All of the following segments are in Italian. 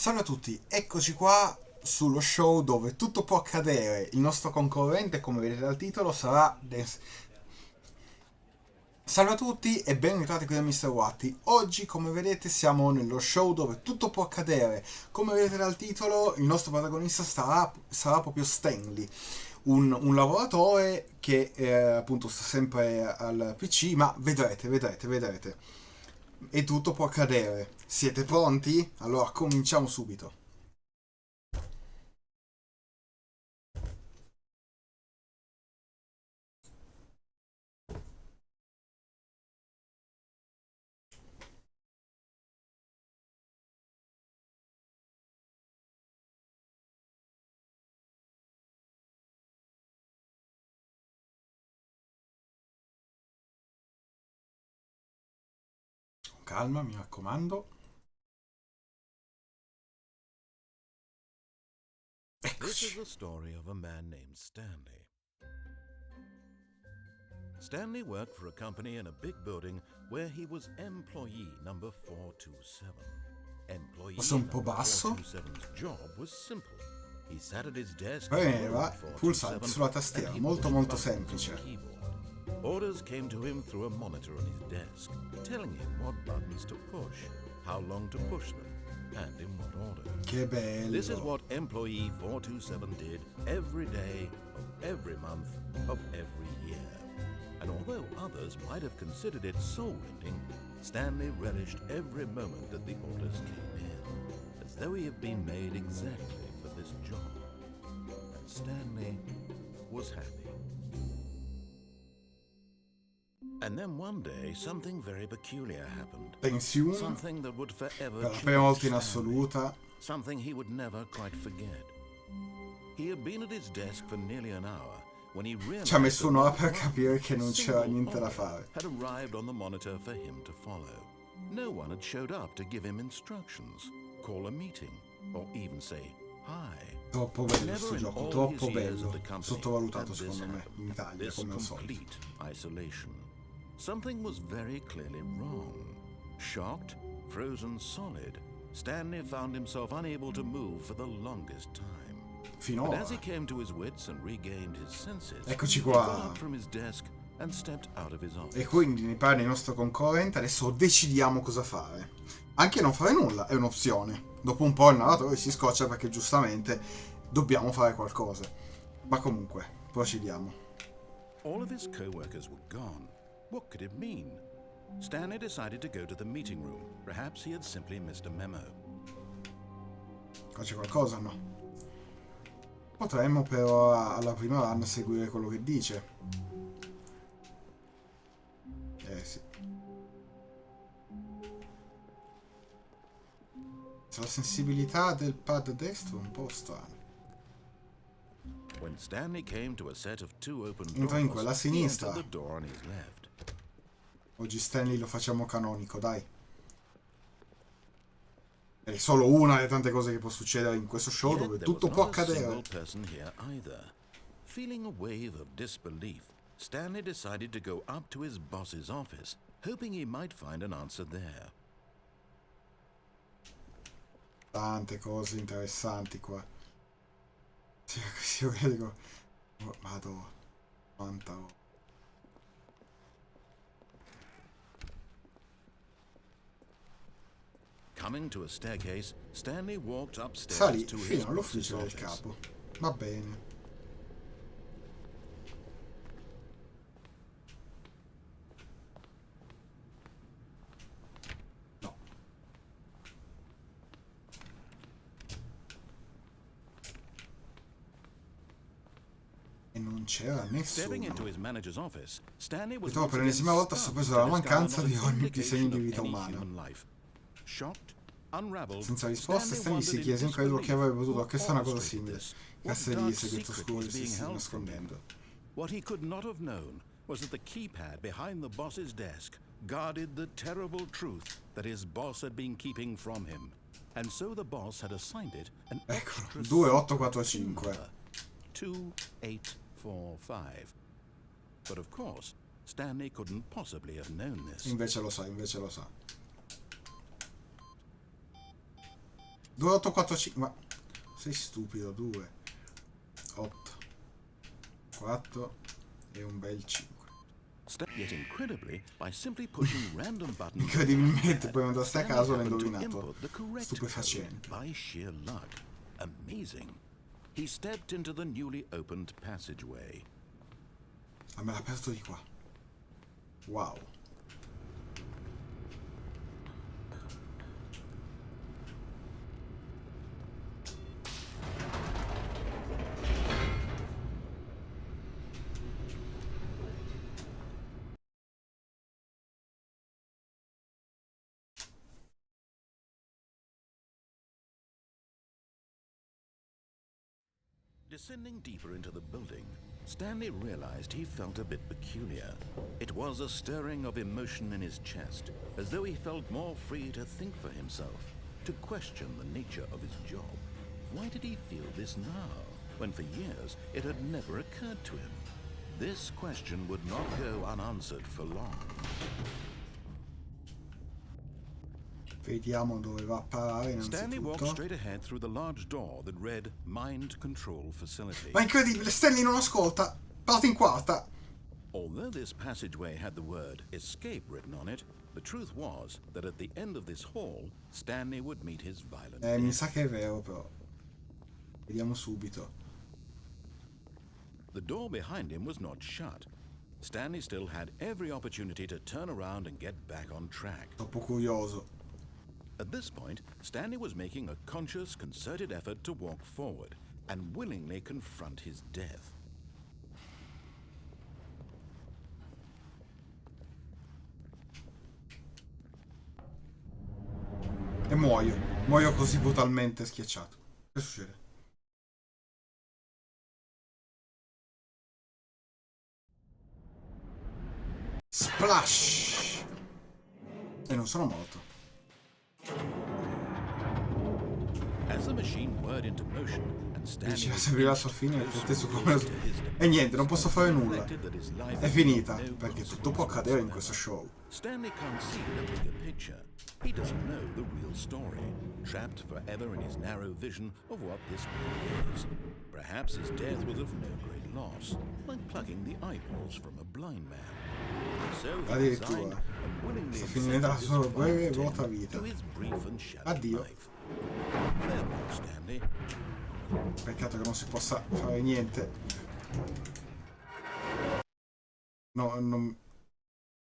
Salve a tutti, eccoci qua sullo show dove tutto può accadere. Il nostro concorrente, come vedete dal titolo, sarà Salve a tutti e ben ritrovati qui da Mr. Watty. Oggi, come vedete, siamo nello show dove tutto può accadere. Come vedete dal titolo, il nostro protagonista sarà proprio Stanley, un lavoratore che appunto sta sempre al PC, ma vedrete. E tutto può accadere. Siete pronti? Allora, cominciamo subito. Con calma, mi raccomando. This is Eccoci. the story of a man named Stanley. Stanley worked for a company in a big building where he was employee number 427. Forse Employee un po' number basso. 427's job was simple. He sat at his desk in Premeva room pulsanti 427 sulla and tastiera, he molto pushed molto buttons on the semplice. keyboard. Orders came to him through a monitor on his desk, telling him what buttons to push, how long to push them, and in what order. Che This is bello. what employee 427 did every day of every month of every year. And although others might have considered it soul-rending, Stanley relished every moment that the orders came in, as though he had been made exactly for this job. And Stanley was happy. And then one day, something very peculiar happened. Pensione Something that would forever per la prima volta in change Stanley. assoluta. Something he would never quite forget. He had been at his desk for nearly an hour when he realized Ci ha messo that un'ora not per one capire che non c'era single niente da order fare. had arrived on the monitor for him to follow. No one had showed up to give him instructions, call a meeting, or even say hi. Troppo bello Never questo in gioco, all troppo his years at bello. the company Sottovalutato had this secondo me happened. in Italia, This come al solito. complete isolation. Something was very clearly wrong. Shocked, frozen solid, Stanley found himself unable to move for the longest time. But Finora. as he came to his wits and regained his senses, Eccoci he got qua. up from his desk and stepped out of his office. E quindi ne parla il nostro concorrente, adesso decidiamo cosa fare. Anche non fare nulla è un'opzione. Dopo un po' il narratore si scoccia perché giustamente dobbiamo fare qualcosa. Ma comunque, procediamo. All of his co-workers were gone. What could it mean? Stanley decided to go to the meeting room. Perhaps he had simply missed a memo. Qua c'è qualcosa? No. Potremmo però alla prima run seguire quello che dice. Sì. La sensibilità del pad destro è un po' strana. When Stanley came to a set of two open Entra in doors, quella a he sinistra. entered the door on his left. Oggi Stanley lo facciamo canonico, dai. È solo una delle tante cose che può succedere in questo show Yet dove there was tutto può not a single accadere. person here either. Feeling a wave of disbelief, Stanley decided to go up to his boss's office, hoping he might find an answer there. Tante cose interessanti qua. Sì, io dico, madonna, quanta roba. Coming to a staircase, Stanley walked upstairs Salì to his fino boss's all'ufficio del office. capo. Va bene. No. E non c'era Stepping into nessuno. his manager's office, Stanley was Ritrovo once per again l'ennesima volta stunned sorpreso to dalla discover mancanza not di an ogni disegno indication di of vita any umana. human life. Shocked, unraveled, Senza risposte, Stanley si wondered chiese in incredulo chi avrebbe disbelief potuto what orchestrare una cosa orchestrated simile. this. What Casse di dark segreto secret oscuro was che si being stava held from him? nascondendo. What he could not have known was that the keypad behind the boss's desk guarded the terrible truth that his boss had been keeping from him. And so the boss had assigned it an Eccolo, extra 2845. 2845. But of course, Stanley couldn't possibly have known this. Invece lo sa, invece lo sa. 2, 8, 4, 5. Ma sei stupido. 2, 8, 4 e un bel 5. Yet incredibly, by simply pushing random buttons, Incredibilmente poi mandaste a caso l'ha happened to indovinato. input the correct Stupefacente. code by sheer luck. Amazing. He stepped into the newly opened passageway. Ah, me l'ha aperto di qua. Wow. Descending deeper into the building, Stanley realized he felt a bit peculiar. It was a stirring of emotion in his chest, as though he felt more free to think for himself, to question the nature of his job. Why did he feel this now, when for years it had never occurred to him? This question would not go unanswered for long. Vediamo dove va a parare Stanley walked innanzitutto. straight ahead through the large door that read Mind Control Facility. Ma incredibile, Stanley non ascolta. Parte in quarta. Although this passageway had the word escape written on it, the truth was that at the end of this hall, Stanley would meet his violent Mi death. sa che è vero però. Vediamo subito. The door behind him was not shut. Stanley still had every opportunity to turn around and get back on track. Troppo curioso. At this point, Stanley was making a conscious, concerted effort to walk forward and willingly confront his death. E muoio. Muoio così brutalmente schiacciato. Che succede? Splash! E non sono morto. As the machine whirred into motion and Stanley Dici, la was seguirà alla sua fine e also stesso close come... to his E niente, non posso fare nulla. reflected that his life È finita, had no perché tutto consequence può accadere in whatsoever. questo show. Stanley can't see the bigger picture. He doesn't know the real story, trapped forever in his narrow vision of what this world is. Perhaps his death was of no great loss, like plucking the eyeballs from a blind man. So he Addirittura. resigned and willingly Sta finendo la sua accepted breve e this vuota end vita. to his brief and shattered Addio. life. Farewell, Stanley. Peccato che non si possa fare niente. No, non...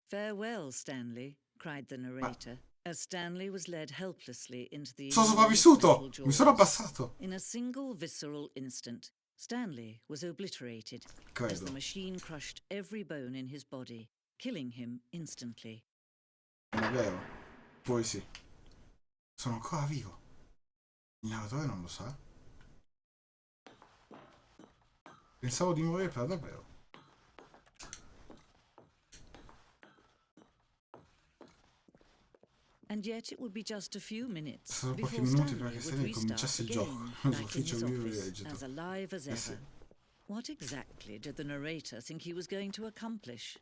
Farewell, Stanley, cried the narrator, as Stanley was led helplessly into the Sono enormous sopravvissuto! metal Mi sono jaws. abbassato! In a single visceral instant, Stanley was obliterated as Credo. the machine crushed every bone in his body, killing him instantly. Non è vero. Poi sì. Sono ancora vivo. Il narratore non lo sa. Pensavo di morire per davvero. And yet it would be just a few minutes Sono pochi before minuti Stanley prima che would Stanley restart cominciasse il again, gioco. back in L'ufficio his vivo e office, vegeto. as alive as sì. ever. What exactly did the narrator think he was going to accomplish?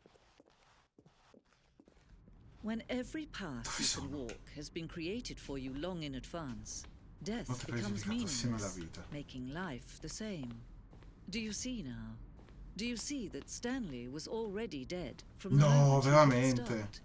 When every path Dove you sono? can walk has been created for you long in advance, death Notte becomes pregiudicata assieme alla meaningless, vita. making life the same. Do you see now? Do you see that Stanley was already dead from the No, moment he hit veramente. start?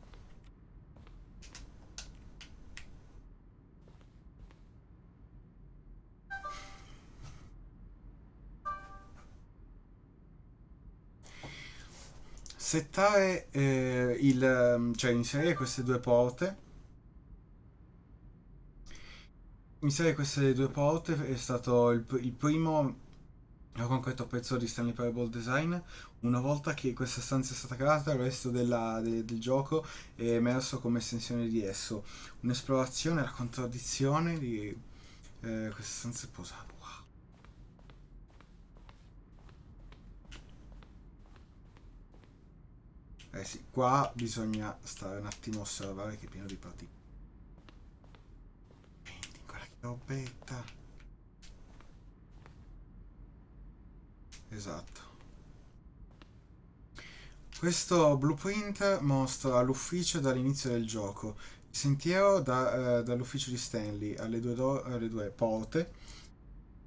Settare cioè inserire queste due porte. Inserire queste due porte è stato il primo concreto pezzo di Stanley Parable Design. Una volta che questa stanza è stata creata, il resto del gioco è emerso come estensione di esso. Un'esplorazione, la contraddizione di questa stanza è posata. Wow. Eh sì, qua bisogna stare un attimo a osservare che è pieno di particelle. Guarda che robetta. Esatto. Questo blueprint mostra l'ufficio dall'inizio del gioco. sentiero dall'ufficio di Stanley alle due porte.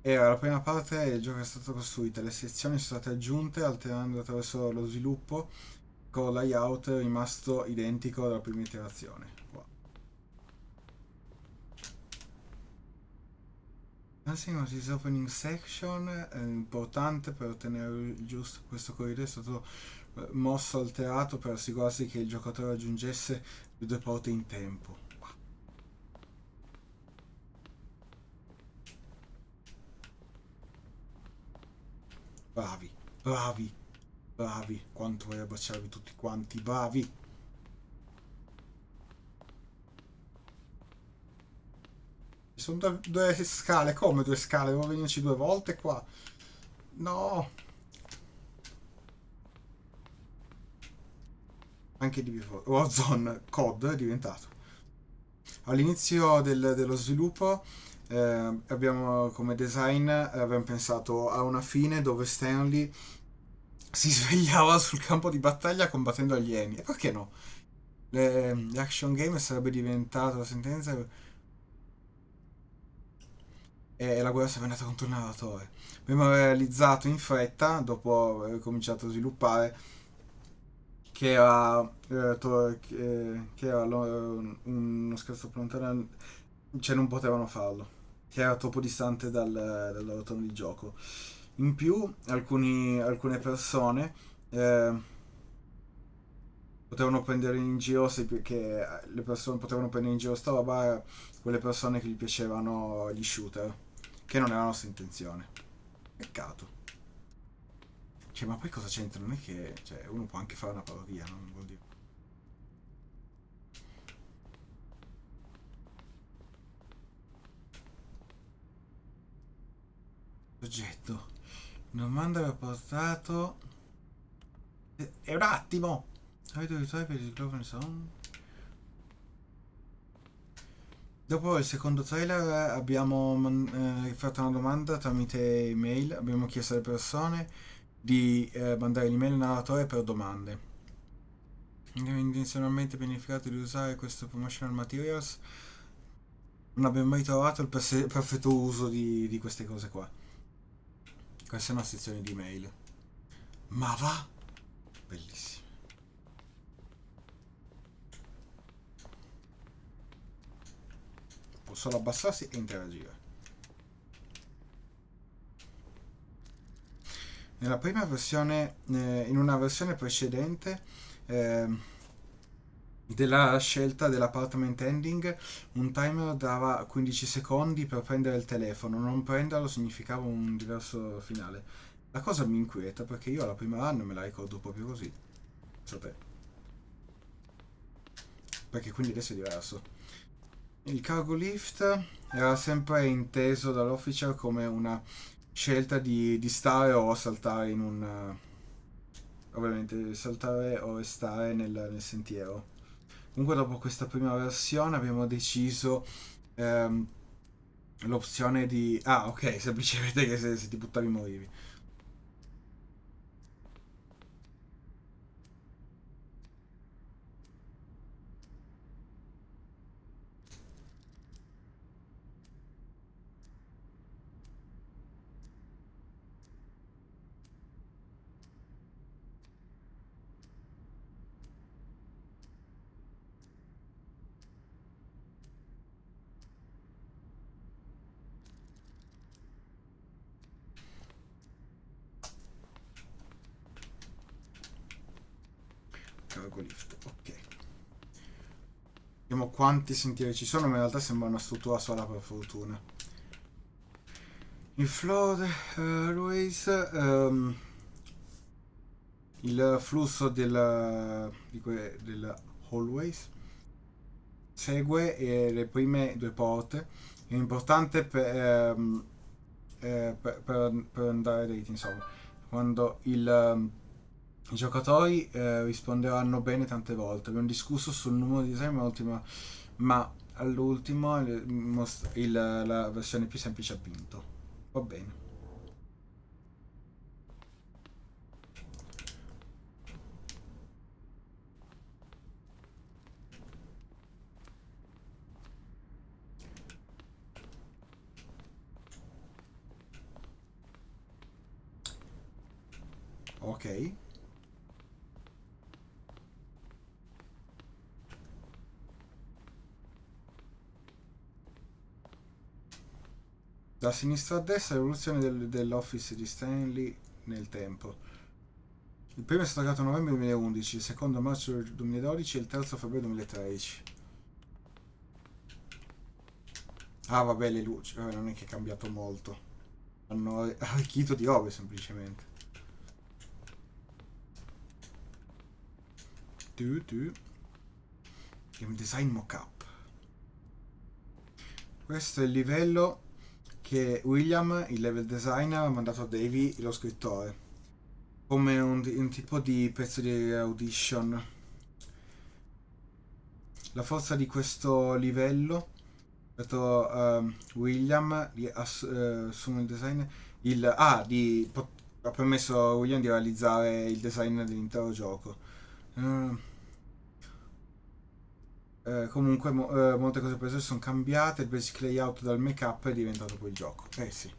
Era la prima parte del gioco è stata costruita, le sezioni sono state aggiunte alterando attraverso lo sviluppo con layout rimasto identico dalla prima iterazione. Wow. Dancing on this opening section è importante per ottenere il giusto. Questo corridoio è stato mosso, alterato per assicurarsi che il giocatore raggiungesse le due porte in tempo. Bravi, bravi, bravi. Quanto vorrei baciarvi tutti quanti, bravi. Ci sono due scale, come due scale? Devo venirci due volte qua. No. Anche di Warzone COD è diventato. All'inizio dello sviluppo abbiamo come design abbiamo pensato a una fine dove Stanley si svegliava sul campo di battaglia combattendo alieni. E perché no? L'action game sarebbe diventato la sentenza e la guerra sarebbe andata contro il narratore. Abbiamo realizzato in fretta, dopo aver cominciato a sviluppare, che era, che era uno scherzo lontano, cioè non potevano farlo, che era troppo distante dal loro tono di gioco. In più, alcune persone potevano prendere in giro, che le persone potevano prendere in giro sta roba, quelle persone che gli piacevano gli shooter, che non era la nostra intenzione. Peccato. Cioè, ma poi cosa c'entra? Non è che, cioè, uno può anche fare una parodia, non vuol dire. Oggetto. Domanda aveva portato. È un attimo! Avete aiutato per il Global Song? Dopo il secondo trailer abbiamo fatto una domanda tramite email. Abbiamo chiesto alle persone di mandare l'email al narratore per domande. Abbiamo intenzionalmente pianificato di usare questo promotional materials. Non abbiamo mai trovato il perfetto uso di queste cose qua. Questa è una sezione di email. Ma va? Bellissimo. Può solo abbassarsi e interagire. Nella prima versione, in una versione precedente della scelta dell'appartment ending, un timer dava 15 secondi per prendere il telefono. Non prenderlo significava un diverso finale. La cosa mi inquieta perché io la prima run me la ricordo proprio così. So te. Perché quindi adesso è diverso. Il cargo lift era sempre inteso dall'officer come una scelta di stare o saltare in un... ovviamente saltare o restare nel sentiero. Comunque dopo questa prima versione abbiamo deciso l'opzione di... Ah, ok, semplicemente che se ti buttavi morivi. Cargo lift, ok. Vediamo quanti sentieri ci sono, ma in realtà sembra una struttura sola per fortuna. Il flow always il flusso del always segue le prime due porte. È importante per andare dritti, insomma. Quando i giocatori risponderanno bene tante volte. Abbiamo discusso sul numero di design, ma all'ultimo la versione più semplice ha vinto. Va bene. Ok. Da sinistra a destra l'evoluzione dell'office di Stanley nel tempo. Il primo è stato creato a novembre 2011, il secondo a marzo 2012 e il terzo a febbraio 2013. Ah vabbè, le luci, vabbè, non è che è cambiato molto. Hanno arricchito di robe semplicemente. Game design mockup. Questo è il livello che William, il level designer, ha mandato a Davey, lo scrittore, come un tipo di pezzo di audition. La forza di questo livello, detto William, assume il design, ha permesso a William di realizzare il design dell'intero gioco. Comunque molte cose per sono cambiate, il basic layout dal make-up è diventato poi il gioco. Eh sì.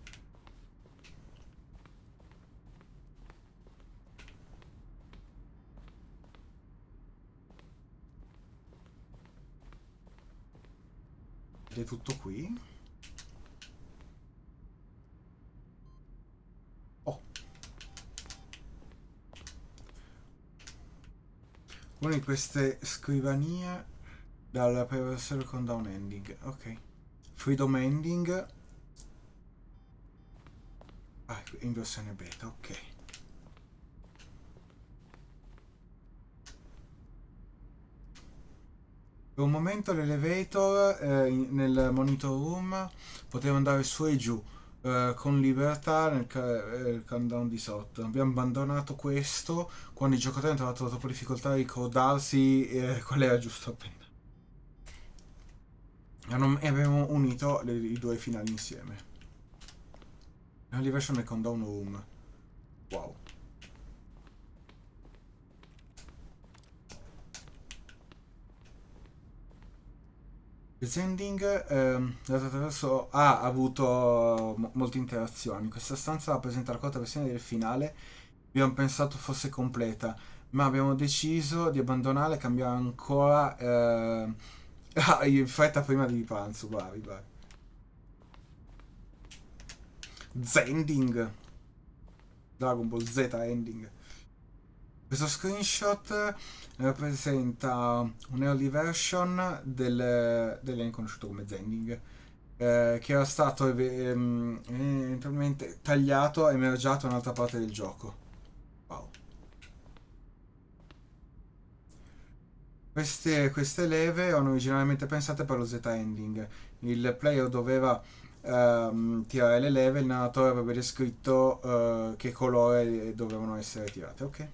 Ed è tutto qui. Oh. Una di queste scrivanie dalla versione con down ending. Ok. Freedom ending. Ah, in versione beta, ok. Per un momento l'elevator nel monitor room poteva andare su e giù con libertà nel countdown di sotto. Abbiamo abbandonato questo quando i giocatori hanno trovato troppo difficoltà a ricordarsi qual era giusto appena. E abbiamo unito i due finali insieme. Early version nel countdown room. Wow. Il sending attraverso ha avuto molte interazioni. Questa stanza rappresenta la quarta versione del finale. Abbiamo pensato fosse completa, ma abbiamo deciso di abbandonarla e cambiare ancora in fretta prima di pranzo. Bravi, bravi. Zending. Dragon Ball Z ending. Questo screenshot rappresenta un early version del conosciuto come Zending, che era stato eventualmente tagliato e mergiato in un'altra parte del gioco. Wow. Queste leve erano originariamente pensate per lo Z-ending. Il player doveva tirare le leve, il narratore avrebbe descritto che colore dovevano essere tirate. Ok.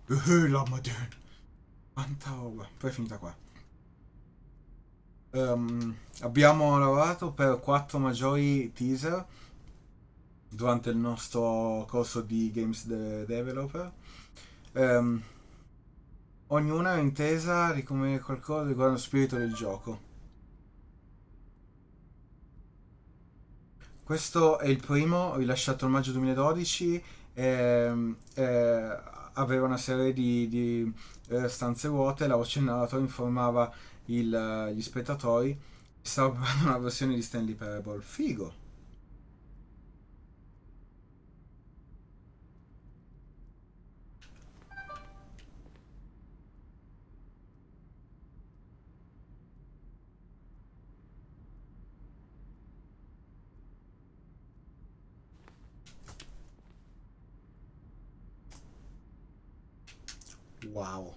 La madonna. Quanta roba. Poi è finita qua. Abbiamo lavorato per 4 maggiori teaser durante il nostro corso di Games Developer. Ognuna è intesa di come qualcosa riguarda lo spirito del gioco. Questo è il primo, rilasciato nel maggio 2012. Aveva una serie di stanze vuote. La voce del narratore informava gli spettatori che stava preparando una versione di Stanley Parable. Figo! Wow!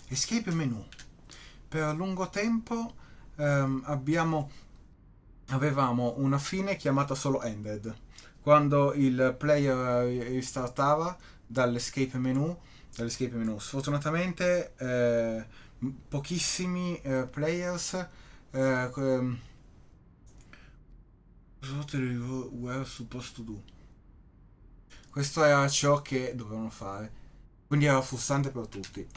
Escape menu. Per lungo tempo avevamo una fine chiamata solo ended. Quando il player ristartava dall'escape menu. Sfortunatamente pochissimi players what were supposed to do. Questo era ciò che dovevano fare. Quindi era frustrante per tutti.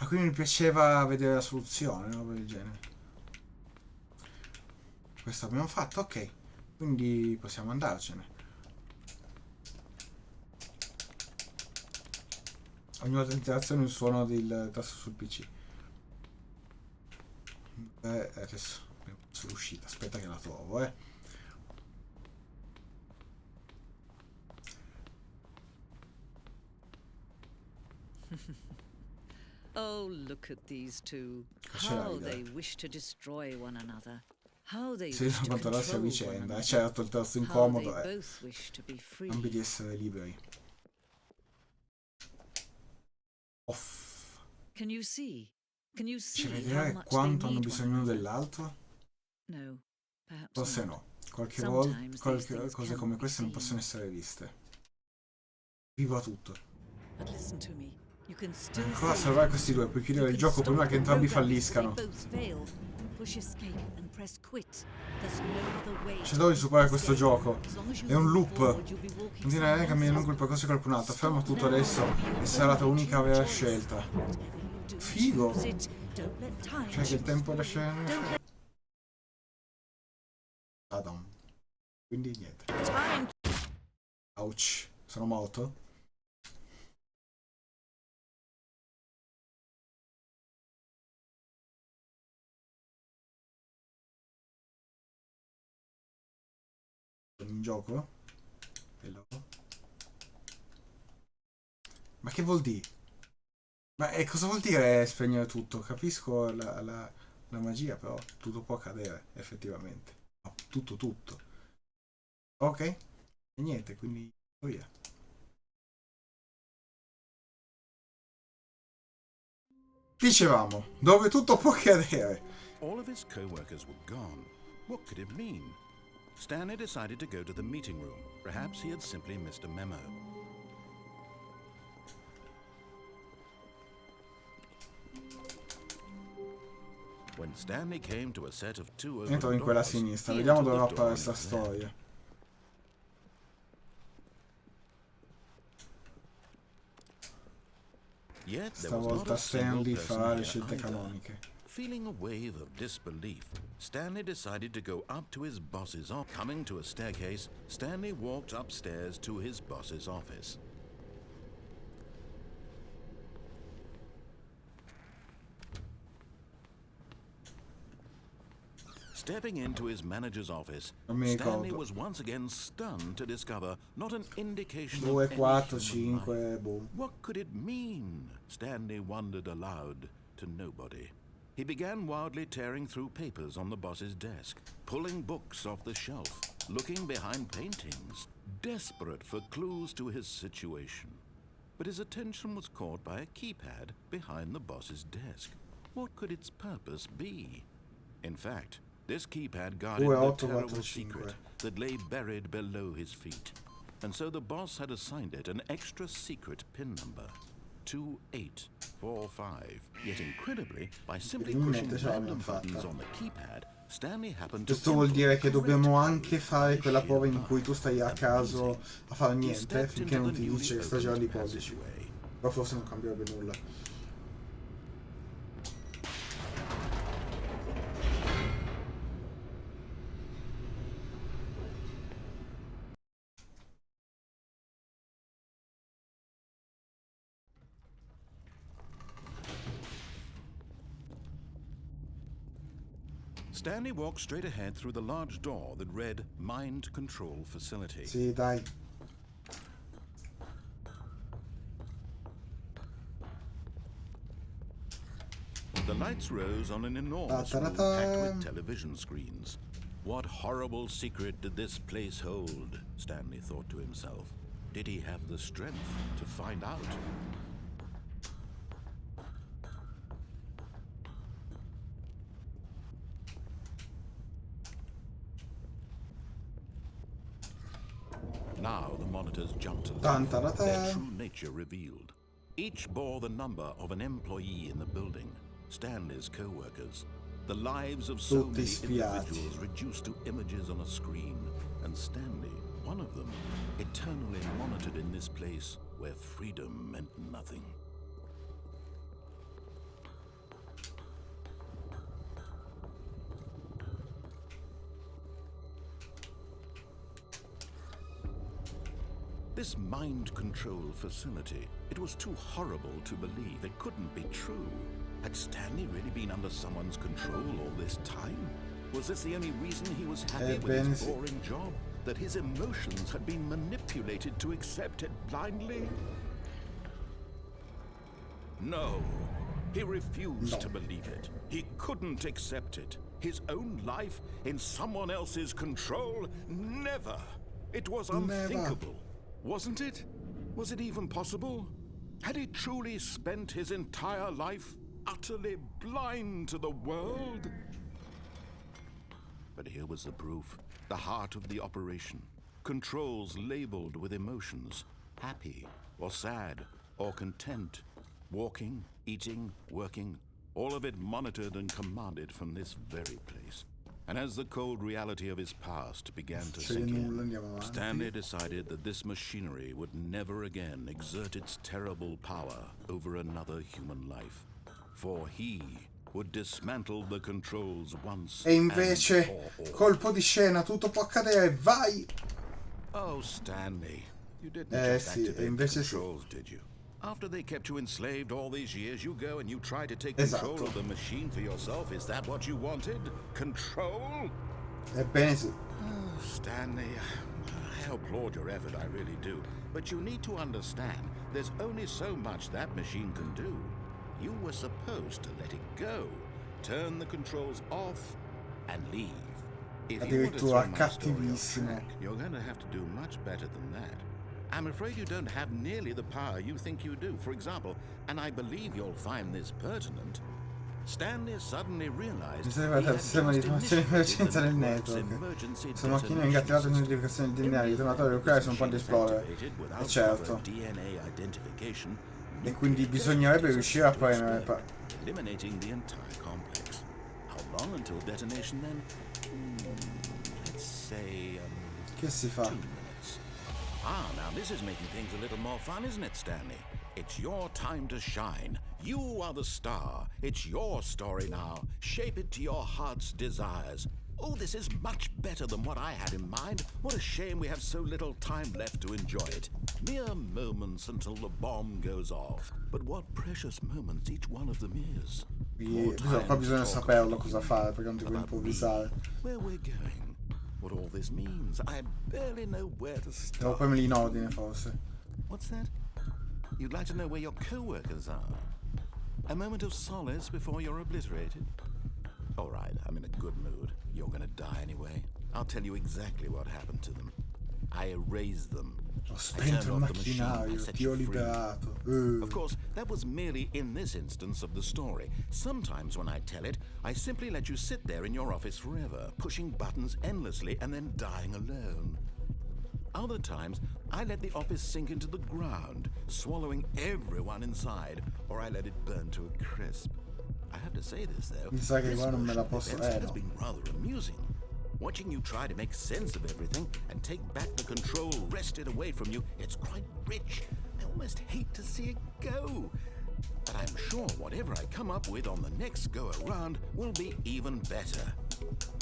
Ah, quindi mi piaceva vedere la soluzione, roba del genere. Questo abbiamo fatto, ok. Quindi possiamo andarcene. Ogni volta interazione il suono del tasto sul PC. Adesso sono uscita, aspetta che la trovo, Oh, look at these two. Faceva How ridere. they wish to destroy one another. How they Si wish to controllarsi a control one vicenda. another. Certo, il tasto How they incomodo è both wish to be free. ambi di essere liberi. Off. Can you see? Can you see Ci how vedere much they quanto hanno need one bisogno another? dell'altro? No, perhaps Forse not. no. Qualche volta Sometimes these things cose cannot come be queste non seen. possono essere viste. Viva tutto. But listen to me. You can still Ancora save salvare them. questi due, puoi chiudere You il can gioco stop prima che the entrambi program falliscano. before they both fail. Push escape and press quit. There's no other way C'è to dove beat superare this questo game. gioco. As long as you È un move loop. forward, you'll be walking Continuare a someone camminare lungo else's il percorso di qualcun altro. Ferma Stop tutto now. adesso You e sarà la tua only unica true vera choice. scelta. Whatever you do, Figo. choose it. Don't let time Cioè che il choose tempo for lascia... you. Don't let Adam. Quindi niente. time. Ouch. Sono morto? In gioco? Hello? Ma che vuol dire? Ma cosa vuol dire spegnere tutto? Capisco la magia, però tutto può accadere, effettivamente. No, tutto. Ok? E niente, quindi via. Dicevamo, dove tutto può accadere. All of his co-workers were gone. What could it mean? Stanley decided to go to the meeting room. Perhaps he had simply missed a memo. When Stanley came to a set of two Entro open in quella a doors, sinistra, he vediamo entered dove the door appare on sta his left. storia. Yet there was not Stavolta a single Stanley person fa le here scelte either. canoniche. Feeling a wave of disbelief, Stanley decided to go up to his boss's office. Coming to a staircase, Stanley walked upstairs to his boss's office. Stepping into his manager's office, Non mi Stanley ricordo. was once again stunned to discover not an indication 2, of any 4, human 5, life. boom. What could it mean? Stanley wondered aloud to nobody. He began wildly tearing through papers on the boss's desk, pulling books off the shelf, looking behind paintings, desperate for clues to his situation. But his attention was caught by a keypad behind the boss's desk. What could its purpose be? In fact, this keypad guarded 2, the 8, 4, terrible 5. secret that lay buried below his feet. And so the boss had assigned it an extra secret PIN number. 2845. Yet incredibly, by simply pushing Probabilmente ce l'abbiamo random buttons fatta. on the keypad, Stanley happened to Questo vuol input dire che correct dobbiamo code anche fare by quella sheer prova in luck. cui tu stai a caso a fare He niente stepped finché into non the ti dice che sta newly girando i opened codici. passageway. Però forse non cambierebbe nulla. Stanley walked straight ahead through the large door that read Mind Control Facility. Sì, dai. The lights rose on an enormous room packed with television screens. What horrible secret did this place hold? Stanley thought to himself. Did he have the strength to find out? Now the monitors jumped to life, their true nature revealed. Each bore the number of an employee in the building, Stanley's co-workers. The lives of so Tutti many spiati. individuals reduced to images on a screen, and Stanley, one of them, eternally monitored in this place where freedom meant nothing. This mind control facility, it was too horrible to believe. It couldn't be true. Had Stanley really been under someone's control all this time? Was this the only reason he was happy with his boring job? That his emotions had been manipulated to accept it blindly? No. He refused to believe it. He couldn't accept it. His own life in someone else's control? Never. It was unthinkable. Wasn't it? Was it even possible? Had he truly spent his entire life utterly blind to the world? But here was the proof. The heart of the operation. Controls labeled with emotions. Happy or sad or content. Walking, eating, working. All of it monitored and commanded from this very place. And as the cold reality of his past began to sink in, Stanley decided that this machinery would never again exert its terrible power over another human life. For he would dismantle the controls once E invece, colpo di scena, tutto può accadere, vai! Oh, Stanley, you didn't just activate the controls, did you? After they kept you enslaved all these years, you go and you try to take control of the machine for yourself. Is that what you wanted? Control? Ebbene sì. Oh, Stanley, I applaud your effort, I really do. But you need to understand, there's only so much that machine can do. You were supposed to let it go, turn the controls off, and leave. If you want to throw my story off track, you're going to have to do much better than that. I'm afraid you don't have nearly the power you think you do. For example, and I believe you'll find this pertinent, Stanley suddenly realized mi serve il sistema di informazioni di emergenza del network. Se un macchino è ingattivato in un'identificazione del DNA, i ritornatori locali sono un po' di esplodere. E certo. E quindi bisognerebbe riuscire a premere. Eliminating the entire complex. How long until detonation then? Let's say che si fa? 2 minutes. Ah, now this is making things a little more fun, isn't it, Stanley? It's your time to shine. You are the star. It's your story now. Shape it to your heart's desires. Oh, this is much better than what I had in mind. What a shame we have so little time left to enjoy it. Mere moments until the bomb goes off. But what precious moments each one of them is. Qua bisogna saperlo cosa fare, perché non ti puoi improvvisare. Where we're going, what all this means. I barely know where to start. Devo premerli in ordine, forse. What's that? You'd like to know where your co-workers are? A moment of solace before you're obliterated? All right, I'm in a good mood. You're gonna die anyway. I'll tell you exactly what happened to them. I erased them. Ho spento il macchinario, ti ho liberato. Of course, that was merely in this instance of the story. Sometimes when I tell it, I simply let you sit there in your office forever, pushing buttons endlessly and then dying alone. Other times, I let the office sink into the ground, swallowing everyone inside, or I let it burn to a crisp. I have to say this, though. Mi sa che qua non me la posso... has been rather amusing. Watching you try to make sense of everything and take back the control wrested away from you, it's quite rich. I almost hate to see it go. But I'm sure whatever I come up with on the next go-around will be even better.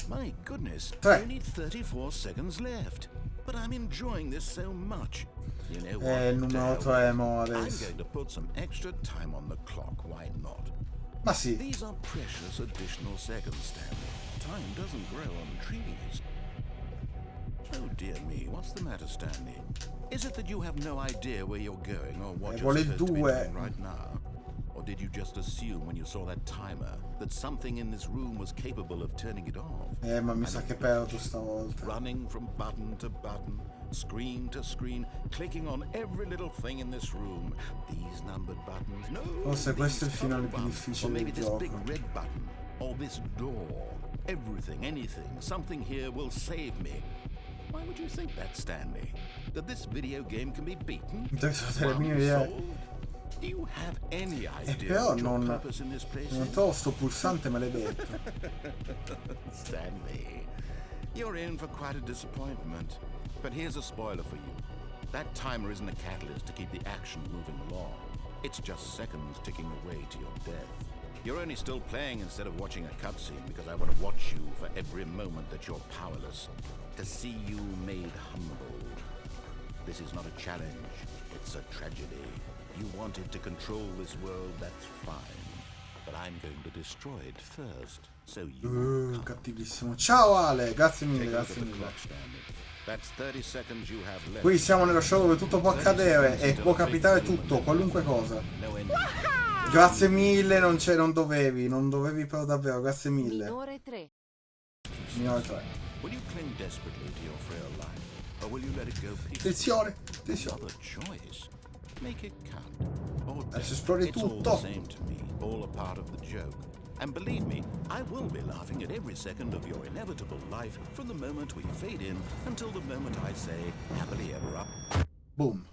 My goodness, I need 34 seconds left. But I'm enjoying this so much. You know what? Il numero 3 mo I'm adesso. going to put some extra time on the clock, why not? Ma sì. These are precious additional seconds, Stanley. Time doesn't grow on trees. Oh dear me, what's the matter, Stanley? Is it that you have no idea where you're going or what you're supposed to be doing right now? Or did you just assume when you saw that timer that something in this room was capable of turning it off? Ma mi sa che perdo stavolta. Running from button to button, screen to screen, clicking on every little thing in this room. These numbered buttons. No. Forse questo è il finale più Or difficile maybe del this big gioco. red button. Or this door. Everything, anything, something here will save me. Why would you think that, Stanley? That this video game can be beaten? Do you have any idea però what your purpose in this place non is? trovo sto pulsante maledetto. Stanley, you're in for quite a disappointment. But here's a spoiler for you. That timer isn't a catalyst to keep the action moving along. It's just seconds ticking away to your death. You're only still playing instead of watching a cutscene because I want to watch you for every moment that you're powerless. To see you made humble. This is not a challenge, it's a tragedy. You wanted to control this world, that's fine. But I'm going to destroy it first, so you cattivissimo. Ciao Ale, grazie mille, grazie mille. Qui siamo nello show dove tutto può accadere e può capitare tutto, qualunque cosa. Grazie mille, non dovevi però davvero, grazie mille. Minore 3. Minore 3. Attenzione, attenzione. Adesso esplori tutto. And believe me, I will be laughing at every second of your inevitable life from the moment we fade in until the moment I say happily ever after. Boom.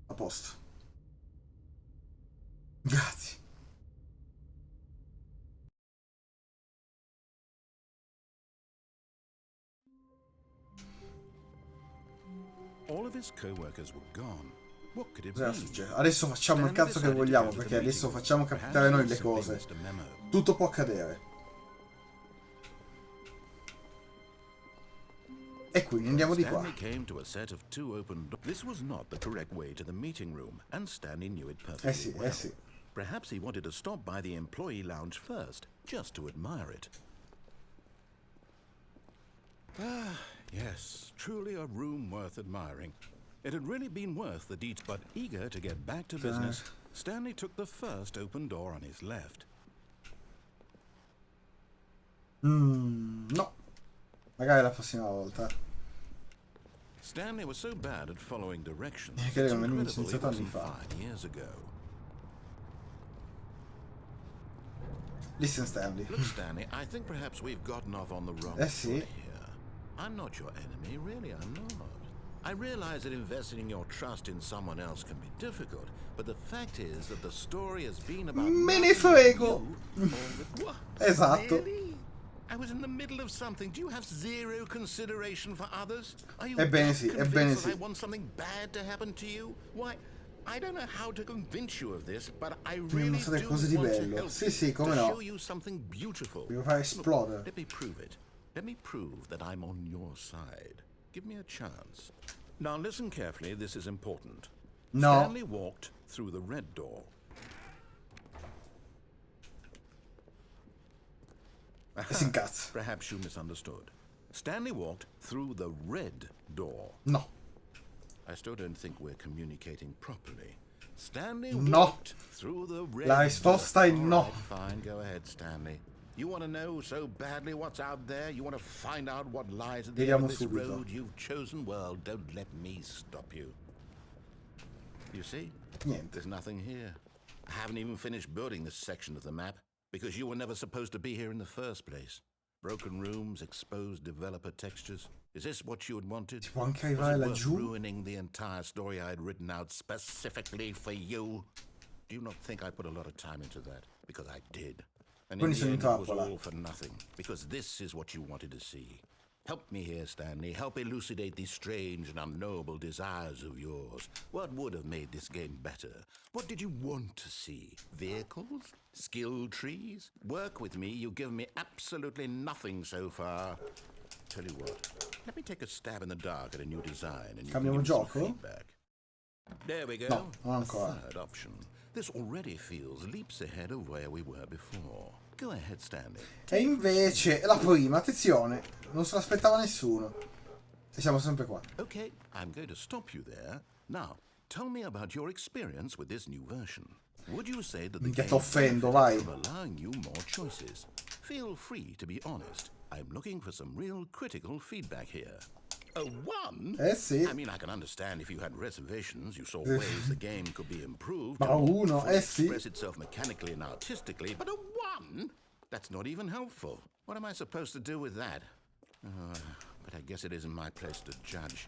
A posto. Grazie. All of his co-workers were gone. What could it Cosa be? succede? Adesso facciamo il cazzo che vogliamo, perché adesso facciamo capitare noi le cose. Tutto può accadere. E quindi andiamo di qua. Stanley came to a set of two open doors. This was not the correct way to the meeting room, and Stanley knew it perfectly Sì, well. sì. Perhaps he wanted to stop by the employee lounge first, just to admire it. Ah, yes, truly a room worth admiring. It had really been worth the detour, but eager to get back to business, Stanley took the first open door on his left. No. Magari la prossima volta. Stanley was so bad at following directions. Che It's veniva incredible it iniziato anni wasn't fa. 5 years ago. Listen, Stanley. Look, Stanley, I think perhaps we've gotten off on the wrong Sì. foot here. I'm not your enemy, really, I'm not. I realize that investing your trust in someone else can be difficult, but the fact is that the story has been about Me ne frego. What? Esatto. Really? I was in the middle of something. Do you have zero consideration for others? Are you Ebbene that sì, convinced ebbene that sì. I want something bad to happen to you? Why, I don't know how to convince you of this, but I really mostrare do cose di want to bello. help Sì, you, sì, come to no. show you something beautiful. Devo fare esplodere. Let me prove it. Let me prove that I'm on your side. Give me a chance. Now listen carefully, this is important. No. Stanley walked through the red door. Si incazza. Perhaps you misunderstood. Stanley walked through the red door. No. I still don't think we're communicating properly. Stanley No. walked through the red La risposta è door. no. All right, fine, go ahead, Stanley. You want to know so badly what's out there? You want to find out what lies at the end of this Vediamo subito. road you've chosen? Well, don't let me stop you. You see? Niente. There's nothing here. I haven't even finished building this section of the map, because you were never supposed to be here in the first place. Broken rooms, exposed developer textures. Is this what you had wanted? Si può anche Was arrivare it worth laggiù? ruining the entire story I had written out specifically for you? Do you not think I put a lot of time into that? Because I did. And in Quindi the sono in end, it was trappola. all for nothing. Because this is what you wanted to see. Help me here, Stanley. Help elucidate these strange and unknowable desires of yours. What would have made this game better? What did you want to see? Vehicles? Skill trees? Work with me. You've given me absolutely nothing so far. Tell you what. Let me take a stab in the dark at a new design and you can Cambiamo give me some gioco? feedback. There we go. No, non ancora. Third option. This already feels leaps ahead of where we were before. Go ahead, Stanley. E invece la prima, attenzione, non se l'aspettava nessuno. E siamo sempre qua. Okay, I'm going to stop you there. Now, tell me about your experience with this new version. Would you say that the Minchia, game t'offendo, benefited vai. from allowing you more choices? Feel free to be honest. I'm looking for some real critical feedback here. A 1? Sì. I mean, I can understand if you had reservations, you saw ways the game could be improved. Ma or uno, fully sì. express itself mechanically and artistically, but a 1? That's not even helpful. What am I supposed to do with that? But I guess it isn't my place to judge.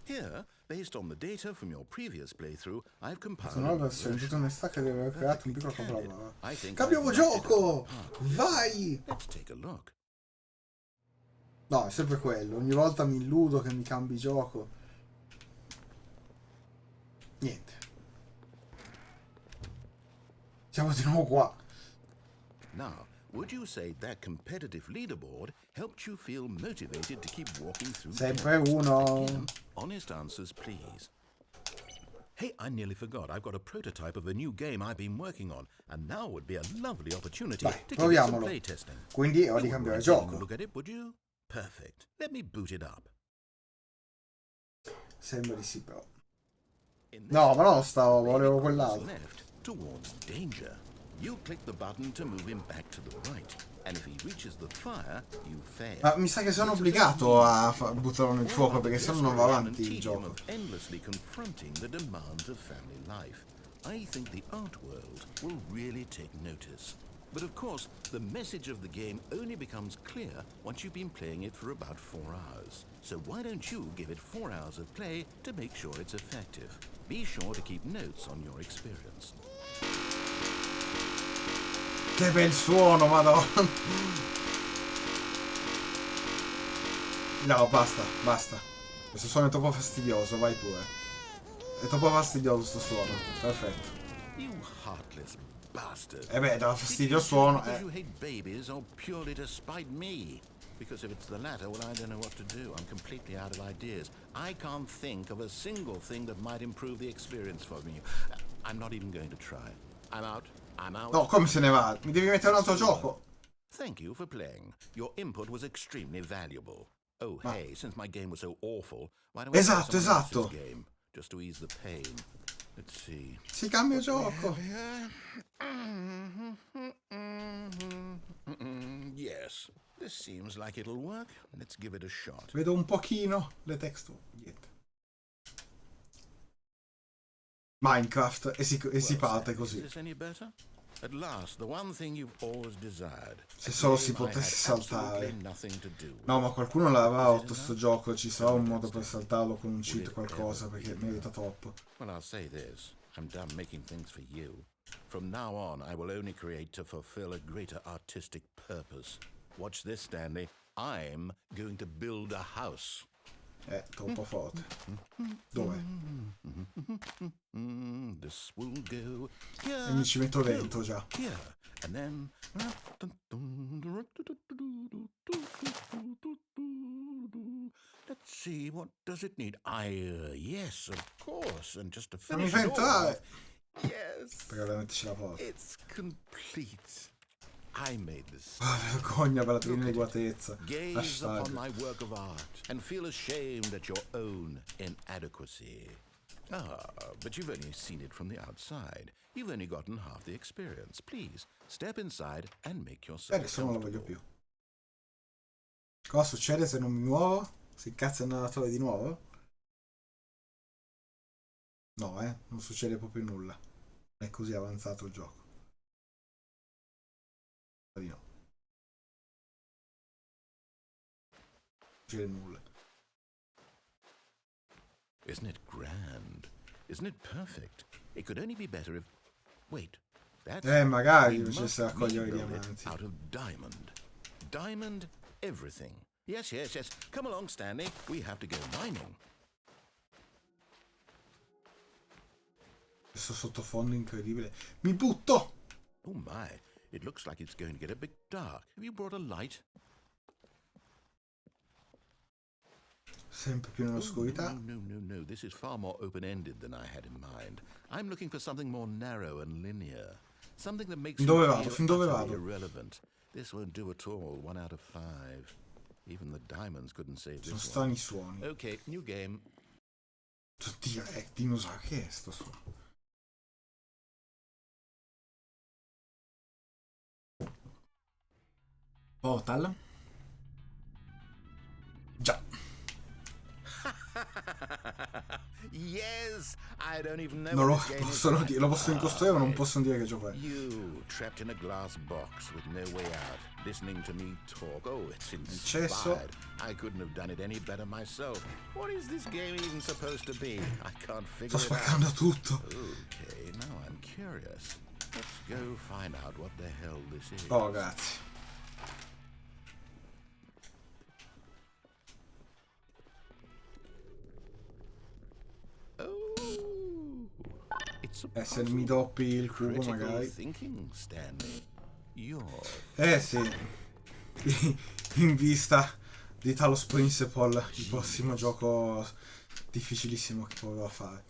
Here, based on the data from your previous playthrough, I've compiled Sono a la versione tutta onestà che deve aver creato un piccolo capolavoro. I think Cambiamo I've knocked it gioco! out of the park with this. Vai! Let's take a look. No, è sempre quello. Ogni volta mi illudo che mi cambi gioco. Niente. Siamo di nuovo qua. Now, Would you say that competitive leaderboard helped you feel motivated to keep walking through? Sempre uno. Again, honest answers, please. Hey, I nearly forgot. I've got a prototype of a new game I've been working on, and now would be a lovely opportunity Dai, to give it some proviamolo. playtesting. Quindi ho di You cambiare wouldn't mind taking a gioco. look at it, would you? Perfect. Let me boot it up. Sembra di sì, però. In this No, ma non stavo, baby volevo crawls quell'altro. left towards danger. You click the button to move him back to the right, and if he reaches the fire, you fail. Ma mi sa che sono obbligato a buttarlo nel fuoco perché sennò non va avanti il gioco. Endlessly confronting the demands of family life. I think the art world will really take notice. But of course, the message of the game only becomes clear once you've been playing it for about 4 hours. So why don't you give it 4 hours of play to make sure it's effective? Be sure to keep notes on your experience. Che bel suono, madonna. No, basta, basta. Questo suono è troppo fastidioso, vai pure. È troppo fastidioso sto suono. Perfetto. You heartless bastard. E beh, dà fastidio il suono. Because you hate babies or purely to spite me? Because if it's the latter, well, I don't know what to do. I'm completely out of ideas. I can't think of a single thing that might improve the experience for me. I'm not even going to try. I'm out. I'm out. No, come se ne va? Mi devi mettere un altro gioco. Thank you for playing. Your input was extremely valuable. Oh, hey, since my game was so awful, why don't we try Esatto, someone else's esatto. game, just to ease the pain? Let's see. Si cambia gioco. Yes, this seems like it'll work. Let's give it a shot. Vedo un pochino le texture. Niente. Minecraft e si parte Is così. this any better? At last, the one thing you've always desired. Se solo A si game I potesse had absolutely saltare. nothing to do with. No, ma qualcuno l'aveva rotto sto gioco. Ci sarà un modo per saltarlo con un cheat o qualcosa perché merita troppo. Well, I'll say this. I'm done making things for you. From now on, I will only create to fulfill a greater artistic purpose. Watch this, Stanley. I'm going to build a house. Troppo forte. Dov'è? This will go E here, mi ci metto dentro già. here, and then. Let's see, what does it need? Yes, of course, and just to Non mi finish fa it all entrare. off, yes, Perché ovviamente ce la porta. it's complete. I made this. Ah, vergogna per la tua inadeguatezza. Gaze upon Hashtag. my work of art and feel ashamed at your own inadequacy. Ah, but you've only seen it from the outside. You've only gotten half the experience. Please, step inside and make yourself Adesso non lo voglio comfortable. più. Cosa succede se non mi muovo? Si incazza il narratore di nuovo? No, non succede proprio nulla. È così avanzato il gioco. Di no. Non succede nulla. Isn't it grand? Isn't it perfect? It could only be better if... Wait, that's... Magari we facesse must raccogliere i rebuild it diamanti. out of diamond. Diamond everything. Yes, yes, yes. Come along, Stanley. We have to go mining. Questo sottofondo incredibile. Mi butto! Oh my, it looks like it's going to get a bit dark. Have you brought a light? Sempre più nell'oscurità. No. This is far more open-ended than I had in mind. I'm looking for something more narrow and linear. Something that makes Dove you vado? feel Fin dove utterly vado? irrelevant. This won't do at all. 1 out of 5. Even the diamonds couldn't save Sono this strani one. suoni. Okay, new game. Oddio, dinosauro, che è sto suono? Portal? Già. Yes, I don't even know Non lo what this game is possono like. dire, lo possono costruire, ma non possono dire che gioco è. You, trapped in a glass box with no way out, listening to me talk. Oh, it's Cesso. inspired. I couldn't have done it any better myself. What is this game even supposed to be? I can't figure Sto it out. spaccando tutto. Okay, now I'm curious. Let's go find out what the hell this is. Oh, grazie. Oh, it's a Se puzzle. mi doppi il cubo Critical magari. thinking, Stanley. You're Sì, in vista di Talos Principle, il prossimo gioco difficilissimo che proverò a fare.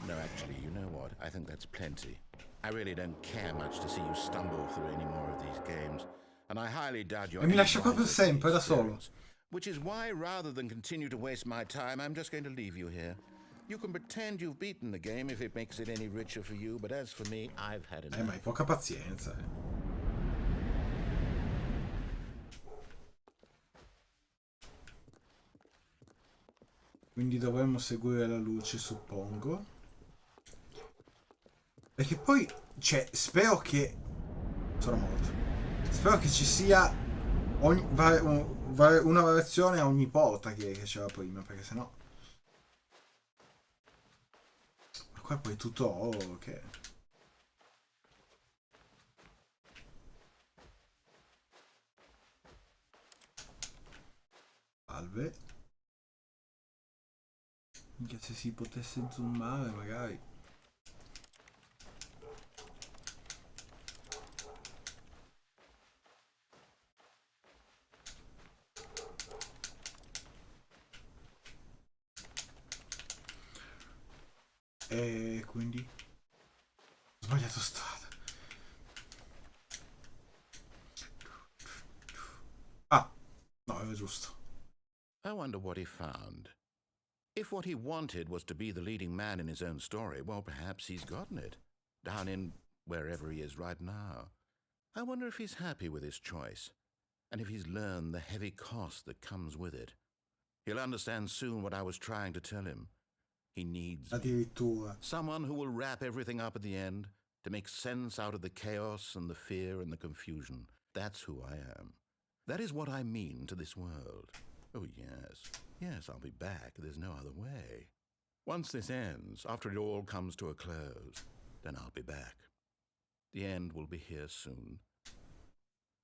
No, actually, you know what? I think that's plenty. I really don't care much to see you stumble through any more of these games, and I highly doubt you're E mi any lascia qua per wiser for the sempre, da solo. experience. Which is why, rather than continue to waste my time, I'm just going to leave you here. You can pretend you've beaten the game if it makes it any richer for you, but as for me, I've had enough. Ma hai poca pazienza. Quindi dovremmo seguire la luce, suppongo. Perché poi, cioè, spero che... Sono morto. Spero che ci sia una variazione a ogni porta che c'era prima, perché sennò... Ma qua poi tutto ok. Salve. Minchia, se si potesse zoomare magari. E quindi ho sbagliato strada. Ah, no, era giusto. I wonder what he found. If what he wanted was to be the leading man in his own story, well, perhaps he's gotten it. Down in wherever he is right now. I wonder if he's happy with his choice, and if he's learned the heavy cost that comes with it. He'll understand soon what I was trying to tell him. He needs me. Addirittura. Someone who will wrap everything up at the end, to make sense out of the chaos and the fear and the confusion. That's who I am. That is what I mean to this world. Oh, yes. Yes, I'll be back. There's no other way. Once this ends, after it all comes to a close, then I'll be back. The end will be here soon.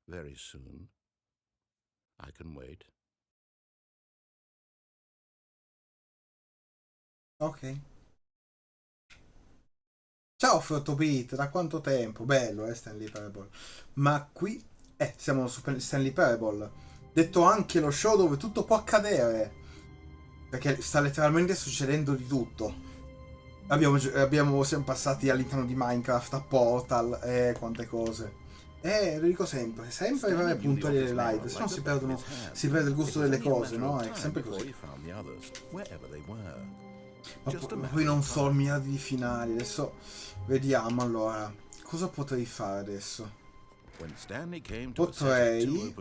Very soon. I can wait. Ok. Ciao Fruttopit, da quanto tempo? Bello, Stanley Parable. Ma qui, siamo su Stanley Parable. Detto anche lo show dove tutto può accadere. Perché sta letteralmente succedendo di tutto. Siamo passati all'interno di Minecraft, a Portal, quante cose. Lo dico sempre avere puntuali le live, se no si perde il gusto delle cose, no? È sempre così. Ma poi non so miliardi di finali, adesso vediamo allora. Cosa potrei fare adesso? Potrei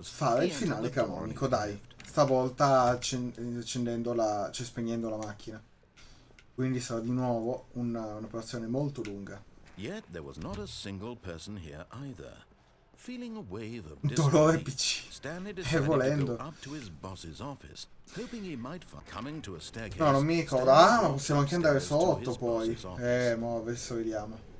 fare il finale canonico, dai. Stavolta accendendo cioè spegnendo la macchina. Quindi sarà di nuovo un'operazione molto lunga. Dolore PC. Volendo. No, non mi ricordo. Ah, ma possiamo anche andare sotto poi. Mo adesso vediamo.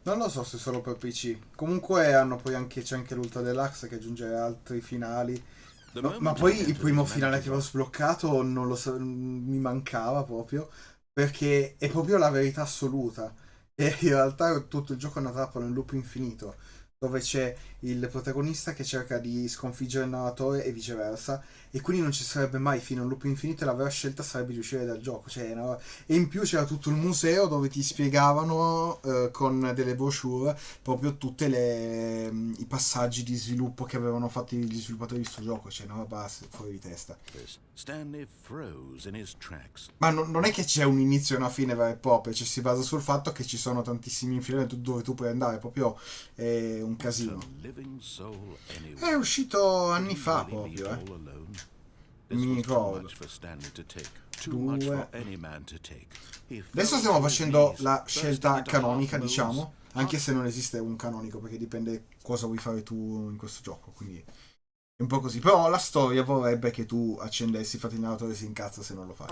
Non lo so se solo per PC. Comunque hanno poi c'è anche l'Ultra Deluxe che aggiunge altri finali. No, ma poi il primo finale che avevo sbloccato non lo so, mi mancava proprio. Perché è proprio la verità assoluta. E in realtà tutto il gioco è una trappola, un loop infinito. Dove c'è il protagonista che cerca di sconfiggere il narratore e viceversa, e quindi non ci sarebbe mai fino a un loop infinito, e la vera scelta sarebbe di uscire dal gioco, cioè, no? E in più c'era tutto il museo dove ti spiegavano con delle brochure proprio tutti i passaggi di sviluppo che avevano fatto gli sviluppatori di questo gioco, cioè una roba fuori di testa. Ma non è che c'è un inizio e una fine vera e propria, cioè si basa sul fatto che ci sono tantissimi infiniti dove tu puoi andare, proprio un casino. È uscito anni fa proprio, mi ricordo. Adesso stiamo facendo la scelta canonica, diciamo, anche se non esiste un canonico, perché dipende cosa vuoi fare tu in questo gioco, quindi è un po' così. Però la storia vorrebbe che tu accendessi, infatti il narratore si incazza se non lo fai.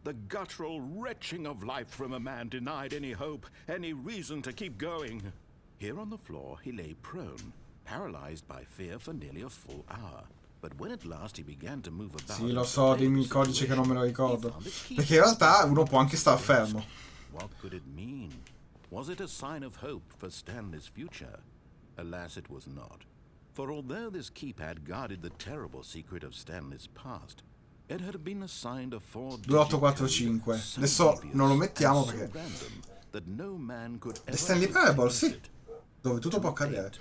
The guttural retching of life from a man denied any hope, any reason to keep going. Here on the floor he lay prone, paralyzed by fear for nearly a full hour. But when at last he began to move about... Sì, lo so, dimmi il codice che non me lo ricordo. Perché in realtà uno può anche star fermo. What could it mean? Was it a sign of hope for Stanley's future? Alas, it was not. For although this keypad guarded the terrible secret of Stanley's past, it had been assigned a 2845. Adesso non lo mettiamo perché è Stanley Parable, sì, dove tutto può accadere.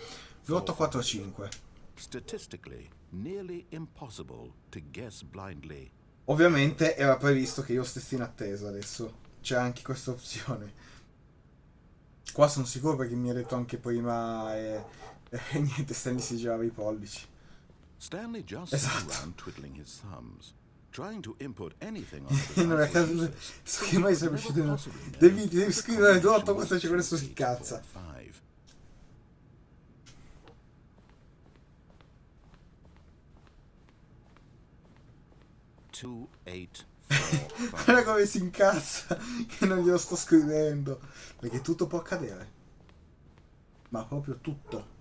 2845. Statistically, nearly impossible to guess blindly. Ovviamente era previsto che io stessi in attesa, adesso c'è anche questa opzione. Qua sono sicuro perché mi ha detto anche prima e niente, Stanley si girava i pollici. Stanley just sat around twiddling his thumbs, trying to input anything on Non è caso che mai sei riuscito. Devi scrivere 2845, adesso si cazza. 2845. Guarda come si incazza che non glielo sto scrivendo. Perché tutto può accadere. Ma proprio tutto.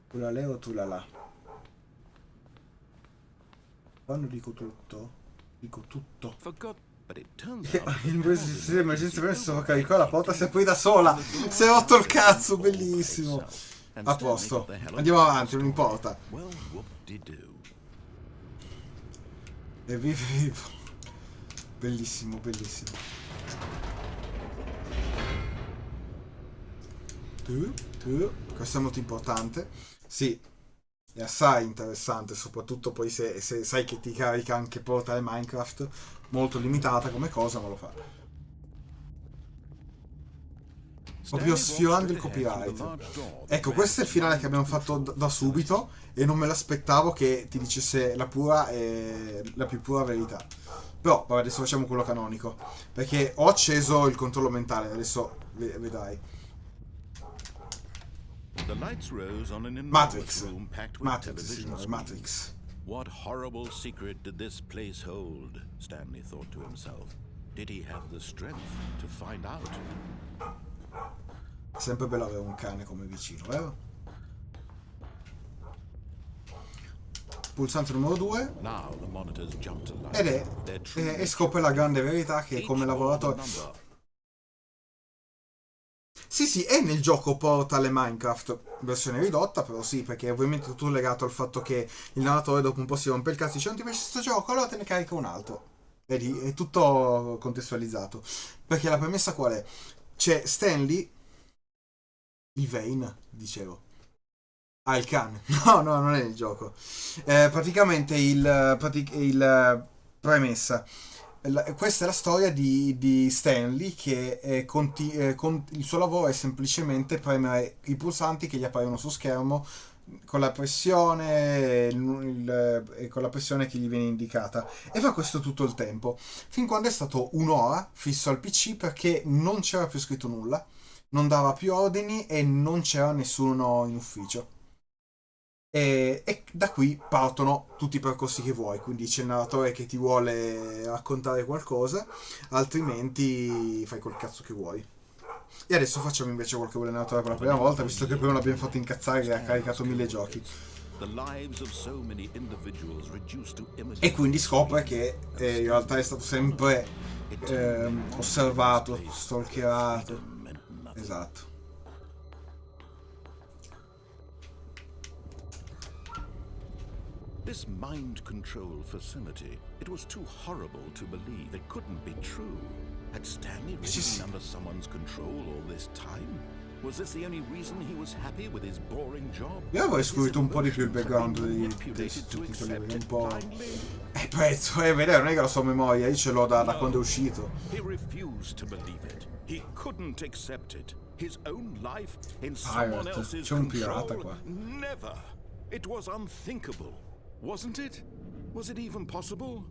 Tu la leo, tu la là. Quando dico tutto, dico tutto. L'emergenza presso caricò la porta si aprì da sola. Si è rotto il cazzo, bellissimo. A posto. Andiamo avanti, non importa. E vivo. Bellissimo, bellissimo. Questo è molto importante. Sì, è assai interessante, soprattutto poi se sai che ti carica anche portare Minecraft, molto limitata come cosa, ma lo fa. Proprio sfiorando il copyright. Ecco, questo è il finale che abbiamo fatto da subito e non me l'aspettavo che ti dicesse la più pura verità. Però, vabbè, adesso facciamo quello canonico, perché ho acceso il controllo mentale, adesso vedrai. Matrix. Matrix, signore, Matrix. What horrible secret did this place hold? Stanley thought to himself. Did he have the strength to find out? Sempre bello avere un cane come vicino, vero? Pulsante numero 2 e scopre la grande verità che come lavoratore... Sì, è nel gioco portale Minecraft versione ridotta, però sì, perché è ovviamente tutto legato al fatto che il narratore dopo un po' si rompe il cazzo e dice non ti piace questo gioco, allora te ne carica un altro. Vedi, è tutto contestualizzato. Perché la premessa qual è? C'è Stanley, il Vane, dicevo. Ah, il cane. No, non è il gioco. Praticamente il premessa. Questa è la storia di Stanley che il suo lavoro è semplicemente premere i pulsanti che gli appaiono su schermo con la pressione con la pressione che gli viene indicata e fa questo tutto il tempo fin quando è stato un'ora fisso al PC perché non c'era più scritto nulla, non dava più ordini e non c'era nessuno in ufficio. E da qui partono tutti i percorsi che vuoi, quindi c'è il narratore che ti vuole raccontare qualcosa, altrimenti fai quel cazzo che vuoi. E adesso facciamo invece quello che vuole il narratore per la prima volta, visto che prima l'abbiamo fatto incazzare e ha caricato 1000 giochi. E quindi scopre che in realtà è stato sempre osservato, stalkerato. Esatto. This mind control facility, it was too horrible to believe. It couldn't be true. Had Stanley really been under someone's control all this time? Was this the only reason he was happy with his boring job? Io avrei scurito un po' di più il background di sottotitoli, un po'. Prezzo, vedere, non è che la sua memoria, io ce l'ho da quando è uscito. He refused to believe it. He couldn't accept it. His own life in someone else's c'è un pirata control. qua. Never. It was unthinkable. Wasn't it? Was it even possible?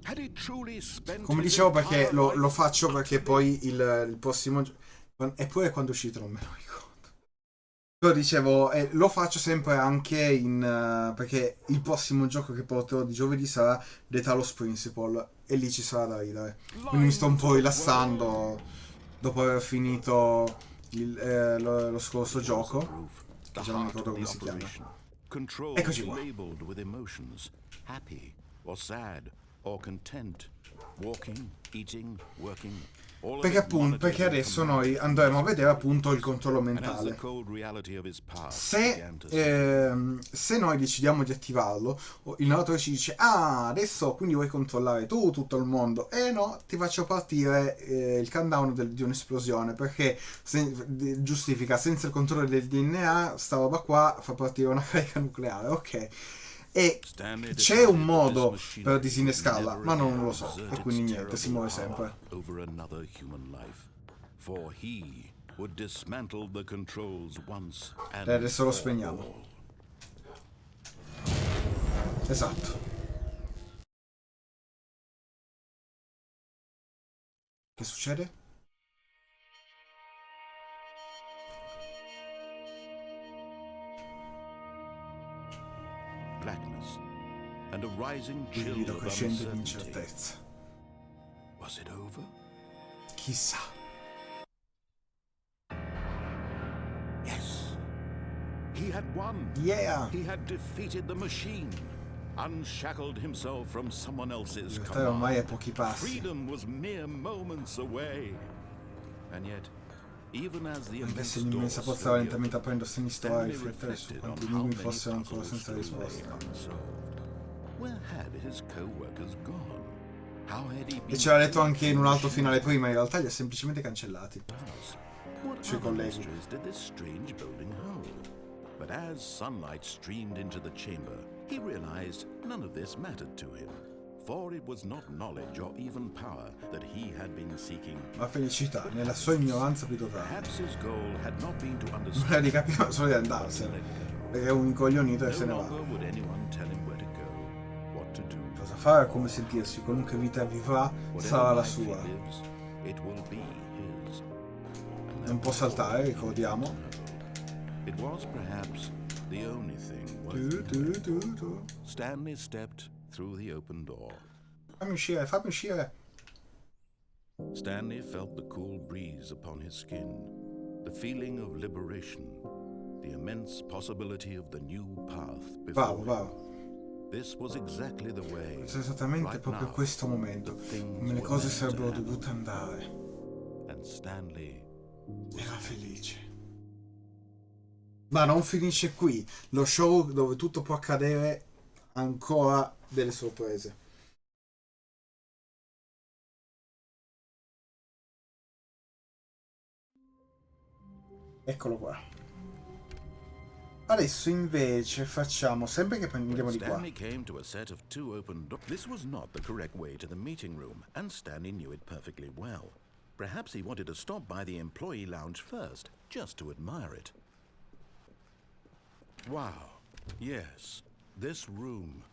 Had he truly spent Come dicevo, perché lo faccio perché poi il prossimo eppure quando è uscito non me lo ricordo. Però dicevo, lo faccio sempre anche perché il prossimo gioco che porterò di giovedì sarà The Talos Principle e lì ci sarà da ridere. Quindi mi sto un po' rilassando dopo aver finito lo scorso gioco, che già non mi ricordo come si chiama. Eccoci qua. Labeled with emotions, happy or sad or content, walking, eating, working. Perché appunto, perché adesso noi andremo a vedere appunto il controllo mentale. Se noi decidiamo di attivarlo, il narratore ci dice: ah, adesso quindi vuoi controllare tu tutto il mondo. E no, ti faccio partire il countdown di un'esplosione, perché giustifica, senza il controllo del DNA sta roba qua fa partire una carica nucleare. Ok. E c'è un modo per disinnescarla, ma non lo so, e quindi niente, si muove sempre. E adesso lo spegniamo. Esatto. Che succede? Blackness and a rising Il chill grido of crescente di uncertainty. incertezza. Was it over? Chissà. Yes. He had won. Yeah! He had defeated the machine. Unshackled himself from someone else's Libertà ormai è command. pochi passi. Freedom was mere moments away. And yet, even as the Invece l'immensa forza lentamente aprendo sinistro a riflettere su quanti enigmi fossero ancora senza risposta. E ce l'ha detto anche in un altro finale prima, in realtà li ha semplicemente cancellati sui colleghi. But as sunlight streamed into the chamber, he realized none of this mattered to him. For it was not knowledge or even power that he had been seeking. La felicità, nella sua ignoranza più totale. Perhaps his goal had not been to Non understand. era di capire solo di andarsene, perché è un incoglionito e se ne No va. longer would anyone tell him where to go, what to do. Cosa fare, come sentirsi, qualunque vita vivrà sarà la sua. It will be his. Non può saltare, ricordiamo. It was perhaps the only thing worth. Stanley stepped through the open door. Fammi uscire, fammi uscire. Stanley felt the cool breeze upon his skin, the feeling of liberation, the immense possibility of the new path before Bravo, him. bravo. This was exactly the way. È esattamente proprio questo momento, come le cose sarebbero dovute andare. And Stanley Era felice. Ma non finisce qui. Lo show dove tutto può accadere ha ancora delle sorprese. Eccolo qua. Adesso invece facciamo, sempre che prendiamo di qua. Stanley came to a set of two open doors. This was not the correct way to the meeting room, and Stanley knew it perfectly well. Perhaps he wanted to stop by the employee lounge first, just to admire it. Wow, yes, this room.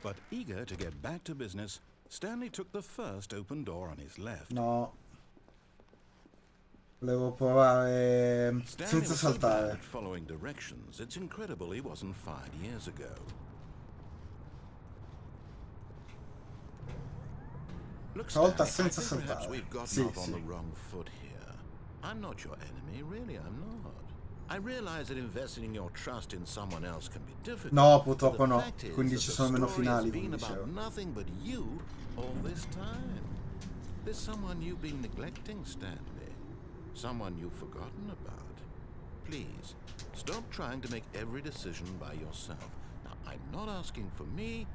But eager to get back to business, Stanley took the first open door on his left. No. Volevo provare senza was so bad saltare. at following directions, it's incredible he wasn't fired years ago. Look, Stavolta Stanley, senza I think perhaps saltare. we've gotten Sì, off on sì. the wrong foot here. I'm not your enemy, really, I'm not. I realize that investing in your trust in someone else can be difficult. No, but purtroppo the no. fact is Quindi that ci the sono meno story has finali, been come about dicevo. nothing but you all this time. There's someone you've been neglecting, Stanley. Someone you've forgotten about. Please, stop trying to make every decision by yourself. Now, I'm not asking for me,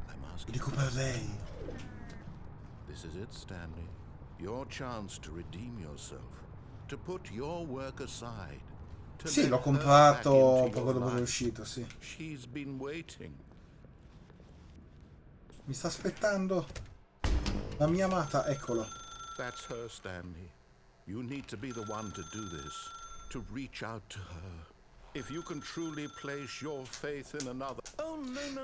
I'm asking Dico for per you. lei. This is it, Stanley. Your chance to redeem yourself. To put your work aside. To Sì, let l'ho her comprato back into poco your dopo che è life. uscito, sì. She's been waiting. Mi sta aspettando. La mia amata, eccolo. That's her, Stanley. You need to be the one to do this. To reach out to her. If you can truly place your faith in another. Oh, no.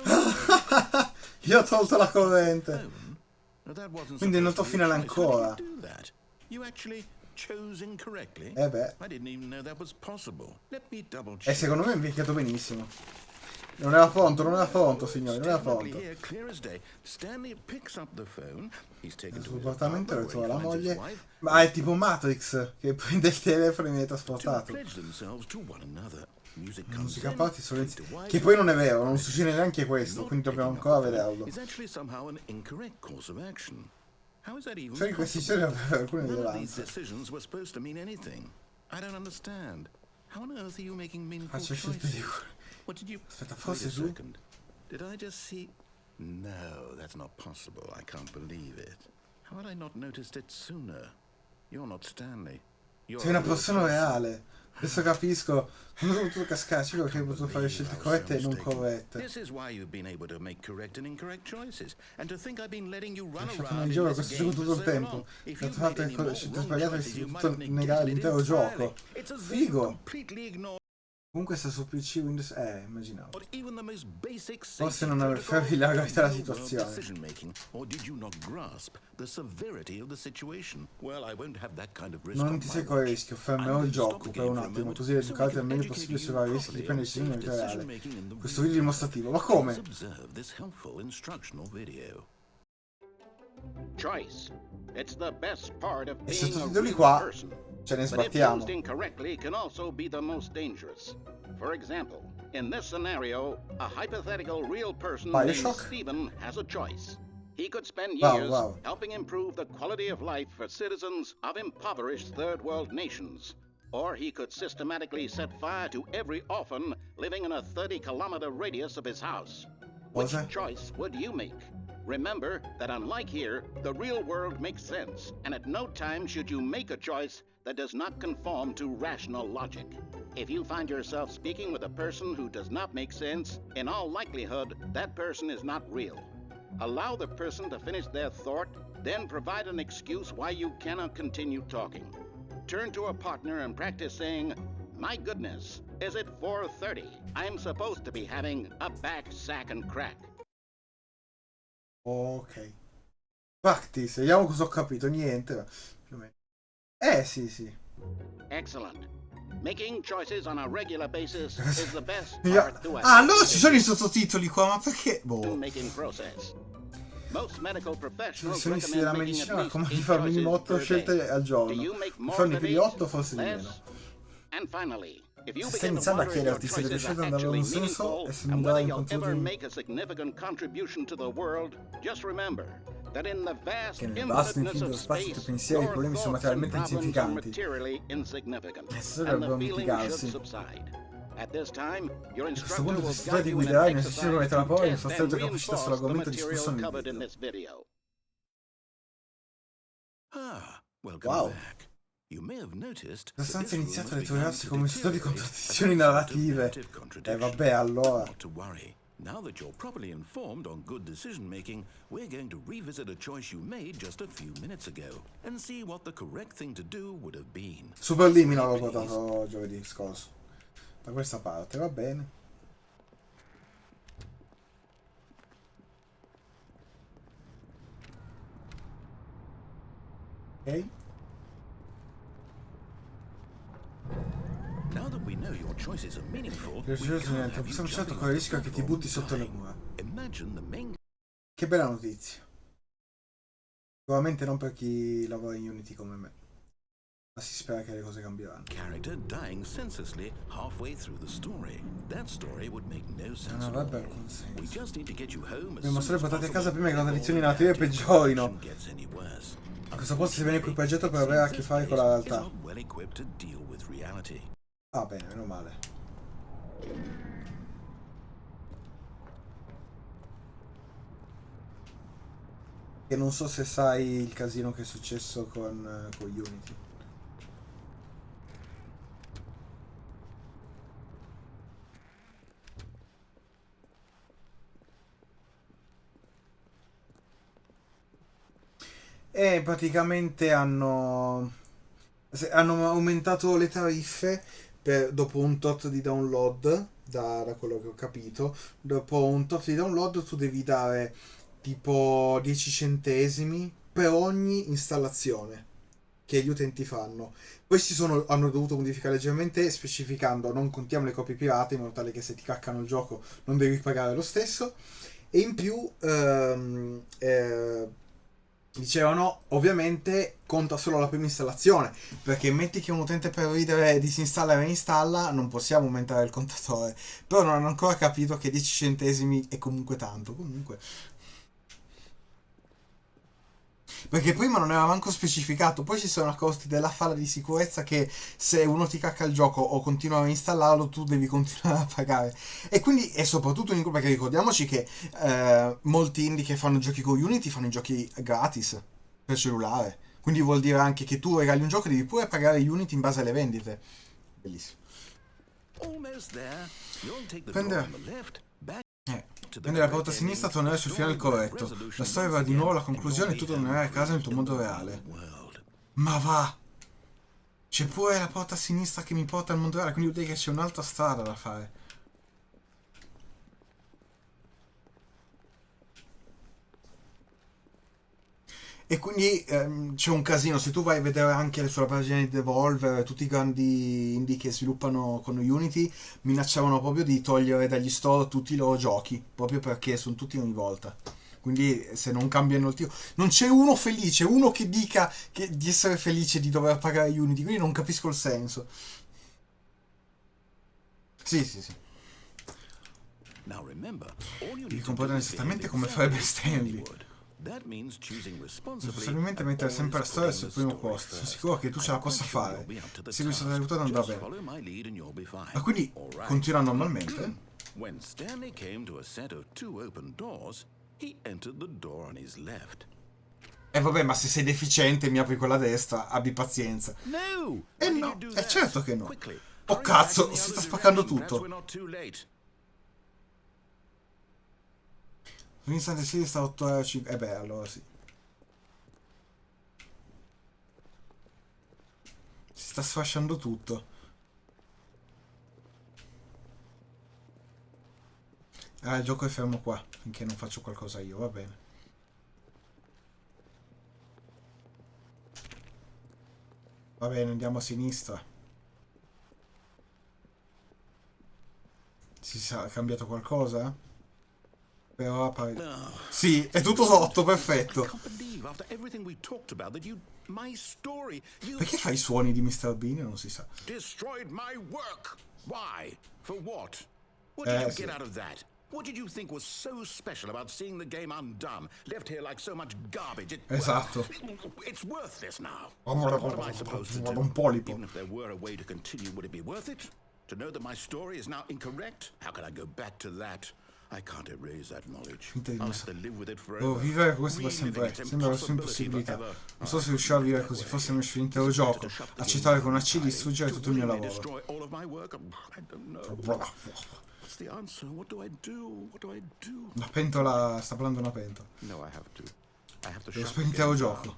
Io ho tolto la corrente. No, that wasn't Quindi è supposed andato to be finale a choice. How ancora. did you do that? You actually chose incorrectly? Eh beh. I didn't even know that was possible. Let me double E check. secondo me è invecchiato benissimo. Non era pronto, signori, non era pronto. Here, clear as day. Stanley picks up the phone. He's taken Il to suo his portamento apartment ritrova where la he finds his moglie. wife. Ma è tipo Matrix che prende il telefono e viene To trasportato. pledge themselves to one another. music La comes musica a in, parte sono fade to white, che poi non è vero, non succede neanche not questo, quindi dobbiamo picking up ancora the film vederlo. is actually somehow an incorrect course of action. How is that even Cioè, in questi possible? storie aveva alcune None of these rilevanze. decisions were supposed to mean anything. I don't understand. How on earth are you making meaningful Faccio scelte di... choices? What did you... Aspetta, Wait forse a tu? second. Did I just see... No, that's not possible. I can't believe it. How had I not noticed it sooner? You're not Stanley. You're Sei una a real persona person. reale. Adesso capisco. Non ho potuto cascarci perché hai potuto fare scelte corrette e non corrette. This is why you've been able to make correct and incorrect choices. And to think I've been letting you run Hai fatto around un in gioco this questo game gioco for tutto il so tempo. long. If Hai you've fatto made any le more scelte wrong sbagliate choices, e you si might tutto have negare neglected it l'intero entirely. gioco. It's as though you Figo. completely ignore Comunque sta su PC Windows... immaginavo. even the most basic Forse safety non avevi la gravità della protocol of situazione. decision making, or did you not grasp the severity of the situation? Well, I won't have that kind of risk Non on ti my sei corre il watch. rischio, I'm fermerò going il to stop gioco the per game un for a attimo, moment così so we educate can al meglio educate possibile you sui vari rischi di properly prendere on decisioni nella safe vita reale. decision-making in the Questo real video world. dimostrativo, ma Please come? observe this helpful instructional video. Choice. It's the best part of E being a sottotitoli real qua person. ce ne But if sbattiamo. used incorrectly, can also be the most dangerous. For example, in this scenario, a hypothetical real person named Bioshock? Stephen has a choice. He could spend Wow, years wow. helping improve the quality of life for citizens of impoverished third world nations. Or he could systematically set fire to every orphan living in a 30-kilometer radius of his house. Which Cosa? choice would you make? Remember that unlike here, the real world makes sense, and at no time should you make a choice that does not conform to rational logic. If you find yourself speaking with a person who does not make sense, in all likelihood, that person is not real. Allow the person to finish their thought, then provide an excuse why you cannot continue talking. Turn to a partner and practice saying, "My goodness, is it 4:30? I'm supposed to be having a back, sack, and crack." Ok. Practice, vediamo cosa ho capito. Niente, ma più o meno. Sì, sì. Excellent. Making choices on a regular basis is the best Io- part to Ah, allora ci sono i sottotitoli qua, ma perché? Boh. making process. Most medical professionals Professionisti della recommend making medicina at least raccomando di 8 fare minimo choices 8 per scelte day. al Do giorno. you make more Farne than più di 8? 8, forse di meno. Less? And finally, if you Se stai begin to iniziando a wonder if your chiederti se le tue choices scelte are hanno davvero actually un senso meaningful e se mi and darai whether un you'll ever contenuto make a significant contribution to the world, just remember that in the vast che nel vasto infiniteness infinito of spazio i tuoi space, pensieri e i your problemi sono thoughts and materialmente problems are insignificanti. materially insignificant, Se and the dovrebbero feeling should mitigarsi. subside. At this time, your A questo instructor punto will ti guide you in an guiderai nel esercizio exercise mettere la to prova e test rafforzare and le tue capacità reinforce the sull'argomento discusso material nel covered in video. this video. Ah, welcome Wow. back. You may have noticed La that stanza ha this iniziato a room has begun deteriorarsi to come risultato di deteriorate contraddizioni as a result of narrative. narrative contradiction. Vabbè, allora. Not to worry. Now that you're properly informed on good decision making, we're going to revisit a choice you made just a few minutes ago and see what the correct thing to do would have been. Super Limino l'ho portato giovedì scorso. Da questa parte, va bene. Ok. Now that we know your choices are meaningful, we Possiamo can't have you certo jumping correre il off the rischio che ti platform butti sotto le dying. mura. Imagine the main Che bella notizia. Sicuramente non per chi lavora in Unity come me. Ma si spera che le cose cambieranno. character dying senselessly halfway through the story. That story would make no sense Non at avrebbe all. alcun We senso. just need to get you home as Dobbiamo soon essere as portati a casa possible prima che le before condizioni the narrative narrative peggiorino. situation gets any worse. Questo posto si viene equipaggiato per avere a che fare con la This place realtà. is not well equipped to deal with reality. Ah, bene, meno male. Che non so se sai il casino che è successo con Unity. E praticamente hanno aumentato le tariffe dopo un tot di download, da quello che ho capito. Dopo un tot di download tu devi dare tipo 10 centesimi per ogni installazione che gli utenti fanno. Questi hanno dovuto modificare leggermente specificando non contiamo le copie pirate, in modo tale che se ti caccano il gioco non devi pagare lo stesso, e in più Dicevano, ovviamente conta solo la prima installazione, perché metti che un utente per ridere disinstalla e reinstalla, non possiamo aumentare il contatore. Però non hanno ancora capito che 10 centesimi è comunque tanto. Comunque. Perché prima non era manco specificato, poi ci sono accorti della falla di sicurezza che se uno ti cacca il gioco o continua a reinstallarlo, tu devi continuare a pagare. E quindi, e soprattutto perché ricordiamoci che molti indie che fanno giochi con Unity fanno i giochi gratis per cellulare. Quindi vuol dire anche che tu regali un gioco e devi pure pagare Unity in base alle vendite. Bellissimo. Prendere la porta a sinistra, tornare sul finale corretto. La storia va di nuovo alla conclusione e tu tornerai a casa nel tuo mondo reale. Ma va! C'è pure la porta a sinistra che mi porta al mondo reale, quindi vuol dire che c'è un'altra strada da fare. E quindi c'è un casino. Se tu vai a vedere anche sulla pagina di Devolver, tutti i grandi indie che sviluppano con Unity minacciavano proprio di togliere dagli store tutti i loro giochi, proprio perché sono tutti ogni volta. Quindi se non cambiano il tiro, non c'è uno felice, uno che dica di essere felice di dover pagare Unity, quindi non capisco il senso. Sì, sì, sì. Devi comportare esattamente come farebbe Stanley. Possibilmente mettere sempre la storia al suo primo posto. Sono sicuro che tu ce la possa fare. Se lui sarà aiutato andrà bene. Ma quindi continua normalmente? When Stanley came to a set of 2 open doors, he entered the door on his left. E vabbè, ma se sei deficiente e mi apri quella destra, abbi pazienza. No! No, è certo che no. Oh cazzo, si sta spaccando tutto. Un istante sì, sta 8,5 €. Beh, allora sì. Si sta sfasciando tutto. Ah, il gioco è fermo qua, finché non faccio qualcosa io, va bene. Va bene, andiamo a sinistra. È cambiato qualcosa? Però appare... Sì, è tutto sotto, perfetto. Perché fai i suoni di Mr. Bean? Non si sa. Destroyed my work. Why? For what? What did you get out of that? What did you think was so special about seeing the game undone, left here like so much garbage? Esatto. It's worthless now. What am I supposed to do? Un polipo. Even if there were a way to continue, would it be worth it? To know that my story is now incorrect? How can I go back to that? I can't erase that knowledge. I'll have to live with it forever. Vivere questo per sempre. Sembra una impossibilità. Non so se riuscirò a vivere così. Forse non uscirò l'intero gioco. Accettare con una C distruggere tutto il mio lavoro. La pentola... sta parlando una pentola. Devo spegnere l'intero gioco.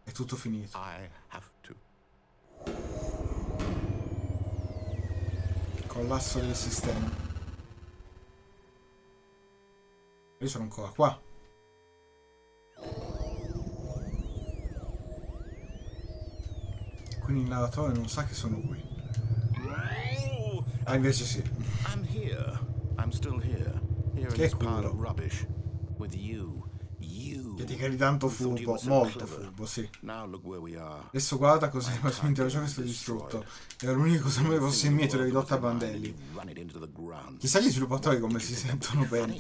È tutto finito. Collasso del sistema. Io sono ancora qua. Quindi il narratore non sa che sono qui. Ah, invece sì. Che culo. Che ti credi tanto furbo, molto furbo, sì. Adesso guarda cos'è rimasto l'intero gioco è stato distrutto. Era l'unica cosa che fosse in mieto e ridotta a brandelli. Chissà gli sviluppatori come si sentono bene.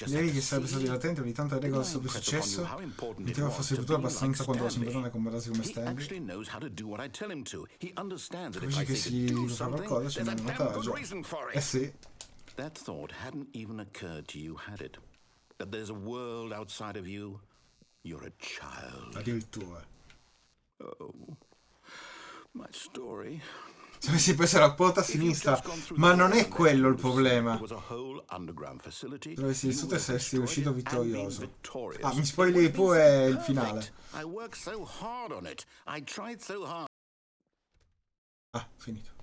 Direi che sarebbe stato divertente ogni tanto vedere cosa sarebbe successo. Mi temeva fosse piaciuto abbastanza quando lo sembravano a combattersi come Stanley. Capisci che si fa qualcosa, c'è una vantaggio. Eh sì. That thought hadn't even occurred to you, had it? That there's a world outside of you? You're a child. Addirittura. Oh, my story. Se avessi preso la porta a sinistra, ma non è quello il problema. Se avessi vissuto e saresti uscito vittorioso. Ah, mi spoileri pure il finale. Ah, finito.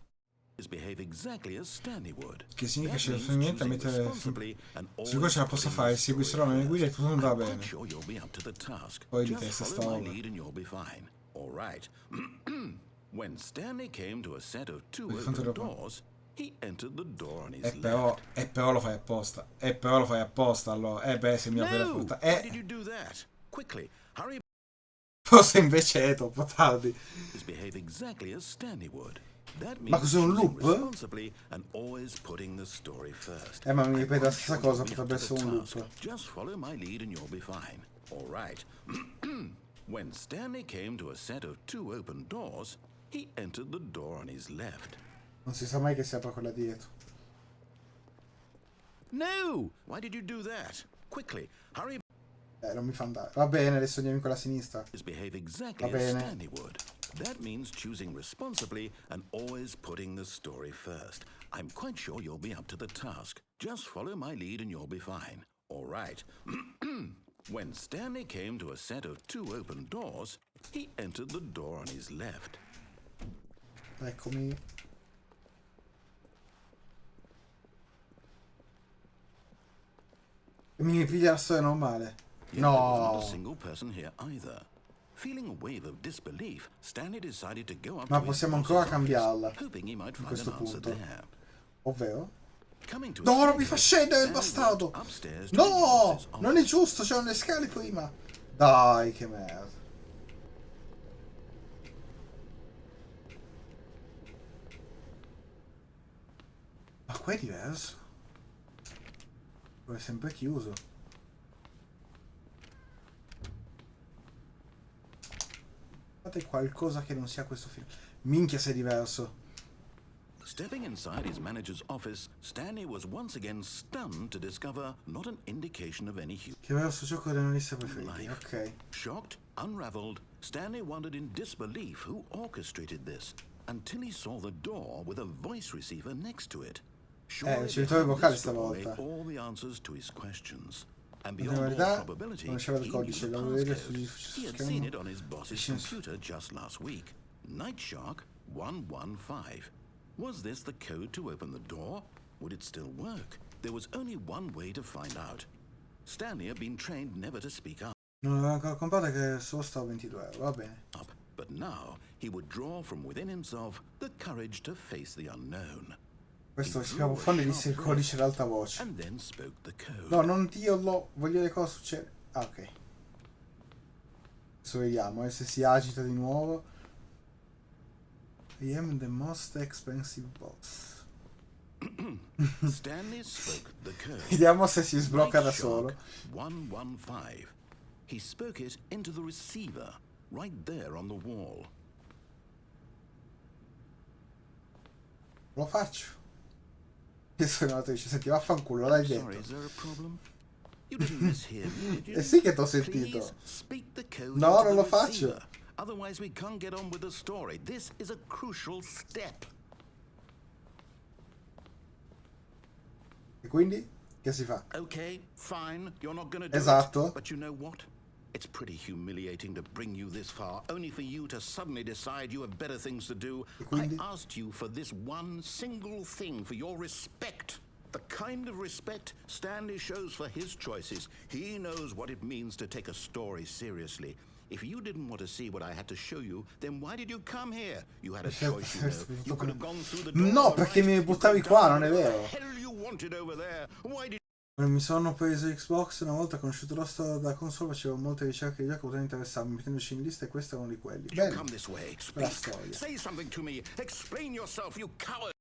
Che significa che finalmente a mettere... Se cosa ce la posso fare, segui solo le mie guide e tutto andrà bene. Poi di testa sta roba. When Stanley came to a set of 2 open doors, he entered the door on his left. Però lo fai apposta. Allora. Beh, se mi apri la porta. Quickly, hurry. Forse invece è troppo tardi. Behave exactly as Stanley would. That Ma means cos'è un choosing loop? responsibly and always putting the story first. Ma mi I'm ripete la quite stessa sure cosa, you'll be potrebbe up to the essere un task. loop. Just follow my lead and you'll be fine. All right. When Stanley came to a set of 2 open doors, he entered the door on his left. Non si sa mai che si apra quella dietro. No! Why did you do that? Quickly, hurry. Non mi fa andare. Va bene, adesso andiamo in quella a sinistra. Behave exactly Va as bene. Stanley would. That means choosing responsibly and always putting the story first. I'm quite sure you'll be up to the task. Just follow my lead and you'll be fine. All right. When Stanley came to a set of 2 open doors, he entered the door on his left. Eccomi. Mi ripiglia la storia normale. Yet there was not No. a single person here either. Feeling a wave of disbelief, Stanley decided to go up Ma to his possiamo boss's ancora office, cambiarla. hoping he might In find questo an answer punto. there. Ovvero? Coming to a No, non mi staircase, fa scendere il Stanley bastardo! walked upstairs to his No! boss's Non è office. giusto, c'erano le scale prima. Dai, che merda. Ma qua è diverso. Qua è sempre chiuso. Fate qualcosa che non sia questo film. Minchia se è diverso. Stepping inside his manager's office, Stanley was once again stunned to discover not an indication of any human Che aveva il suo gioco delle liste preferiti. life. Ok. Shocked, unraveled, Stanley wondered in disbelief who orchestrated this until he saw the door with a voice receiver next to it. Surely ricevitore vocale this door stavolta. made all the answers to his questions. And In beyond all verità probability, non c'era il he codice, knew lo the vede passcode. sul He had seen schermo. it on his boss's Vicino. computer just last week. Nightshark 115. Was this the code to open the door? Would it still work? There was only one way to find out. Stanley had been trained never to speak up. Non avevo ancora comprato che solo stavo 22 euro. Va bene. But now he would draw from within himself the courage to face the unknown. Questo si chiama Fondo e disse il codice ad alta voce. And then spoke the code. No, non dirlo. Voglio vedere cosa succede. Ah, ok. Adesso vediamo se si agita di nuovo. I am the most expensive boss. Stanley spoke the code. Vediamo se si sblocca da solo. 115. He spoke it into the receiver, right there on the wall. Lo faccio. Io sono una dice, senti, vaffanculo, l'hai Sorry, detto. is there a problem? You didn't mishear me, did you? Eh sì che t'ho sentito. Please speak the code No, into non the lo faccio. receiver. Otherwise we can't get on with the story. This is a crucial step. E quindi? Che si fa? Okay, fine, you're not gonna do Esatto. it. But you know what? It's pretty humiliating to bring you this far, only for you to suddenly decide you have better things to do. E I quindi? asked you for this one single thing, for your respect. The kind of respect Stanley shows for his choices. He knows what it means to take a story seriously. If you didn't want to see what I had to show you, then why did you come here? You had a choice, you know. You could have gone through the door. No, on the perché right, mi you buttavi could qua, have non è done vero. what the hell you wanted over there. Why did Mi sono preso Xbox una volta conosciuto la storia della console, facevo molte ricerche di giochi che potevano interessarmi, mettendoci in lista e questo è uno di quelli. you Bene. come this way? La Speak. storia. Say something to me. Explain yourself, you coward.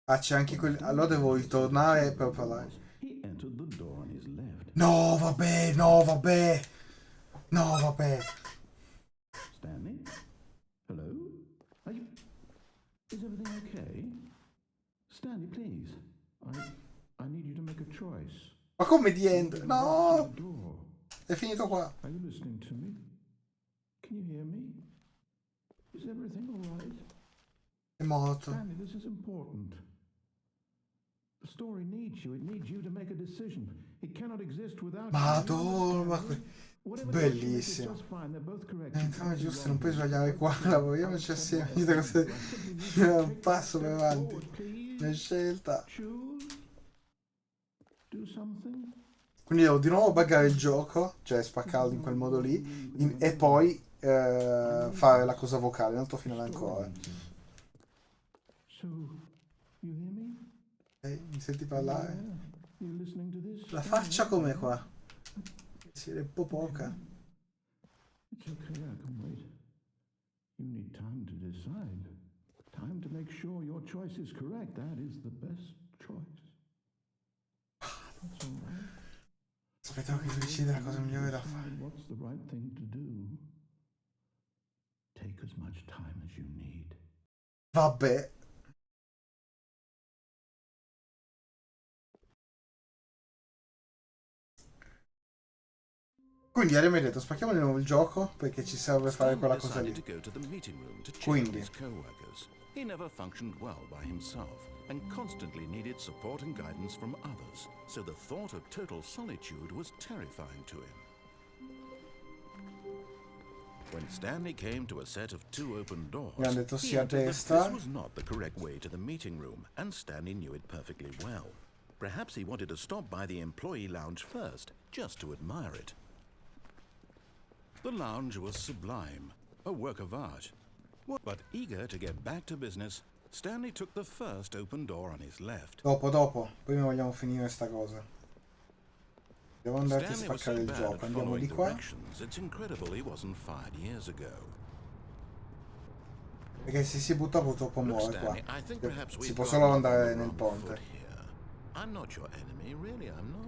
Ah, c'è anche quelli. Allora devo ritornare per parlare. He entered the door on his left. No, vabbè, no, vabbè. No, vabbè. Stanley? Hello? Are you... Is everything okay? Stanley, please. I need you to make a choice. Ma come di end? No! The door. È finito qua. Are you listening to me? Can you hear me? Is everything all right? È morto. Stanley, this is important. The story needs you. It needs you to make a decision. It cannot exist without Madonna, ma bellissimo. Bellissimo. Entrambi giusti, non puoi sbagliare qua. Lavoriamoci assieme. Un passo per avanti. Una scelta. Quindi devo di nuovo buggare il gioco, cioè spaccarlo in quel modo lì, e poi fare la cosa vocale, un altro finale ancora. Mi senti parlare? La faccia come qua? si vede un po' poca. It's okay, I can wait. You need time to decide. Time to make sure your choice is correct. That is the best choice. That's all right. Aspettavo che si decida la cosa migliore da fare. What's the right thing to do? Take as much time as you need. Vabbè. Quindi avete detto, spacchiamo di nuovo il gioco perché ci serve fare quella cosa lì. Quindi He never functioned well by himself and constantly needed support and guidance from others, so the thought of total solitude was terrifying to him. When Stanley came to a set of 2 open doors, mi hanno detto he sì a knew that destra. this was not the correct way to the meeting room, and Stanley knew it perfectly well. Perhaps he wanted to stop by the employee lounge first, just to admire it. The lounge was sublime, a work of art. But eager to get back to business, Stanley took the first open door on his left. Dopo, prima vogliamo finire sta cosa. Devo andarti a Stanley was so spaccare il bad gioco, at andiamo di following qua. directions, it's incredible he wasn't fired years ago. Perché se si butta purtroppo Look, muore qua. Stanley, I think perhaps Si we've può got solo off on andare the nel wrong ponte. foot here. I'm not your enemy, really, I'm not.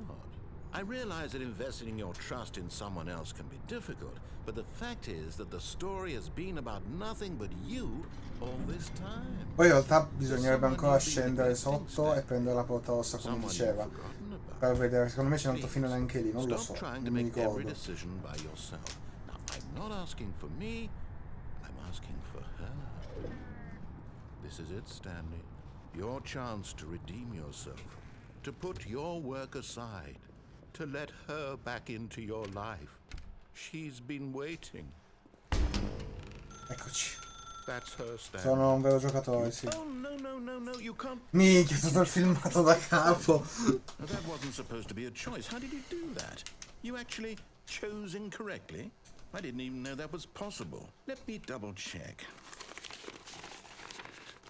I realize that investing your trust in someone else can be difficult, but the fact is that the story has been about nothing but you all this time. Poi in realtà bisognerebbe ancora scendere sotto e prendere la porta rossa come diceva. Per vedere, secondo me c'è un altro fine anche lì, non lo so, Stop trying to non mi make every ricordo. decision by yourself. Now, I'm not asking for me, I'm asking for her. This is it, Stanley. Your chance to redeem yourself, to put your work aside, to let her back into your life. She's been waiting. Eccoci. That's her, Stanley. Sono un vero giocatore, sì. Oh, no, you can't. Minchia, tutto il filmato da capo. Now, that wasn't supposed to be a choice. How did you do that? You actually chose incorrectly? I didn't even know that was possible. Let me double check.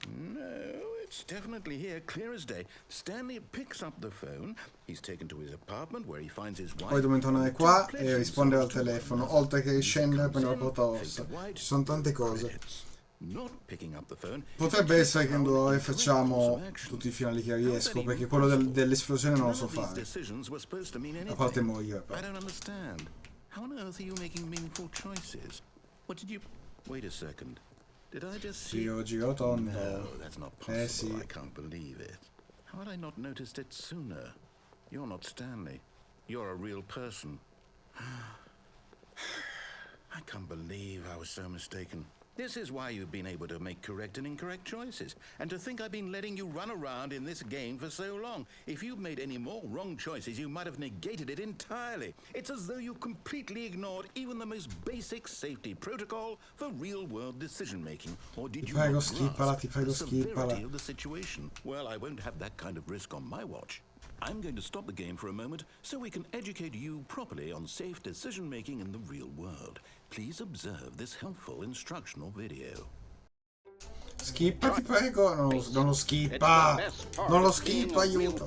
No, it's definitely here, clear as day. Stanley picks up the phone. He's taken to his apartment where he finds his wife. Poi dobbiamo tornare qua e rispondere al telefono, oltre che scendere per la porta rossa. Ci sono tante cose. Potrebbe essere che in 2 ore facciamo tutti i finali che riesco, perché quello dell'esplosione non lo so fare. A parte morire. I don't understand. How on earth are you making meaningful choices? What did you... Wait a second. Did I just see... Giro tondo. No, that's not possible. Sì. I can't believe it. How had I not noticed it sooner? You're not Stanley. You're a real person. I can't believe I was so mistaken. This is why you've been able to make correct and incorrect choices. And to think I've been letting you run around in this game for so long. If you'd made any more wrong choices, you might have negated it entirely. It's as though you completely ignored even the most basic safety protocol for real-world decision-making. Or did you not grasp the severity of the situation? Well, I won't have that kind of risk on my watch. I'm going to stop the game for a moment so we can educate you properly on safe decision-making in the real world. Please observe this helpful instructional video. Skippa, ti prego. Non lo skippa. Non lo skippa, aiuto.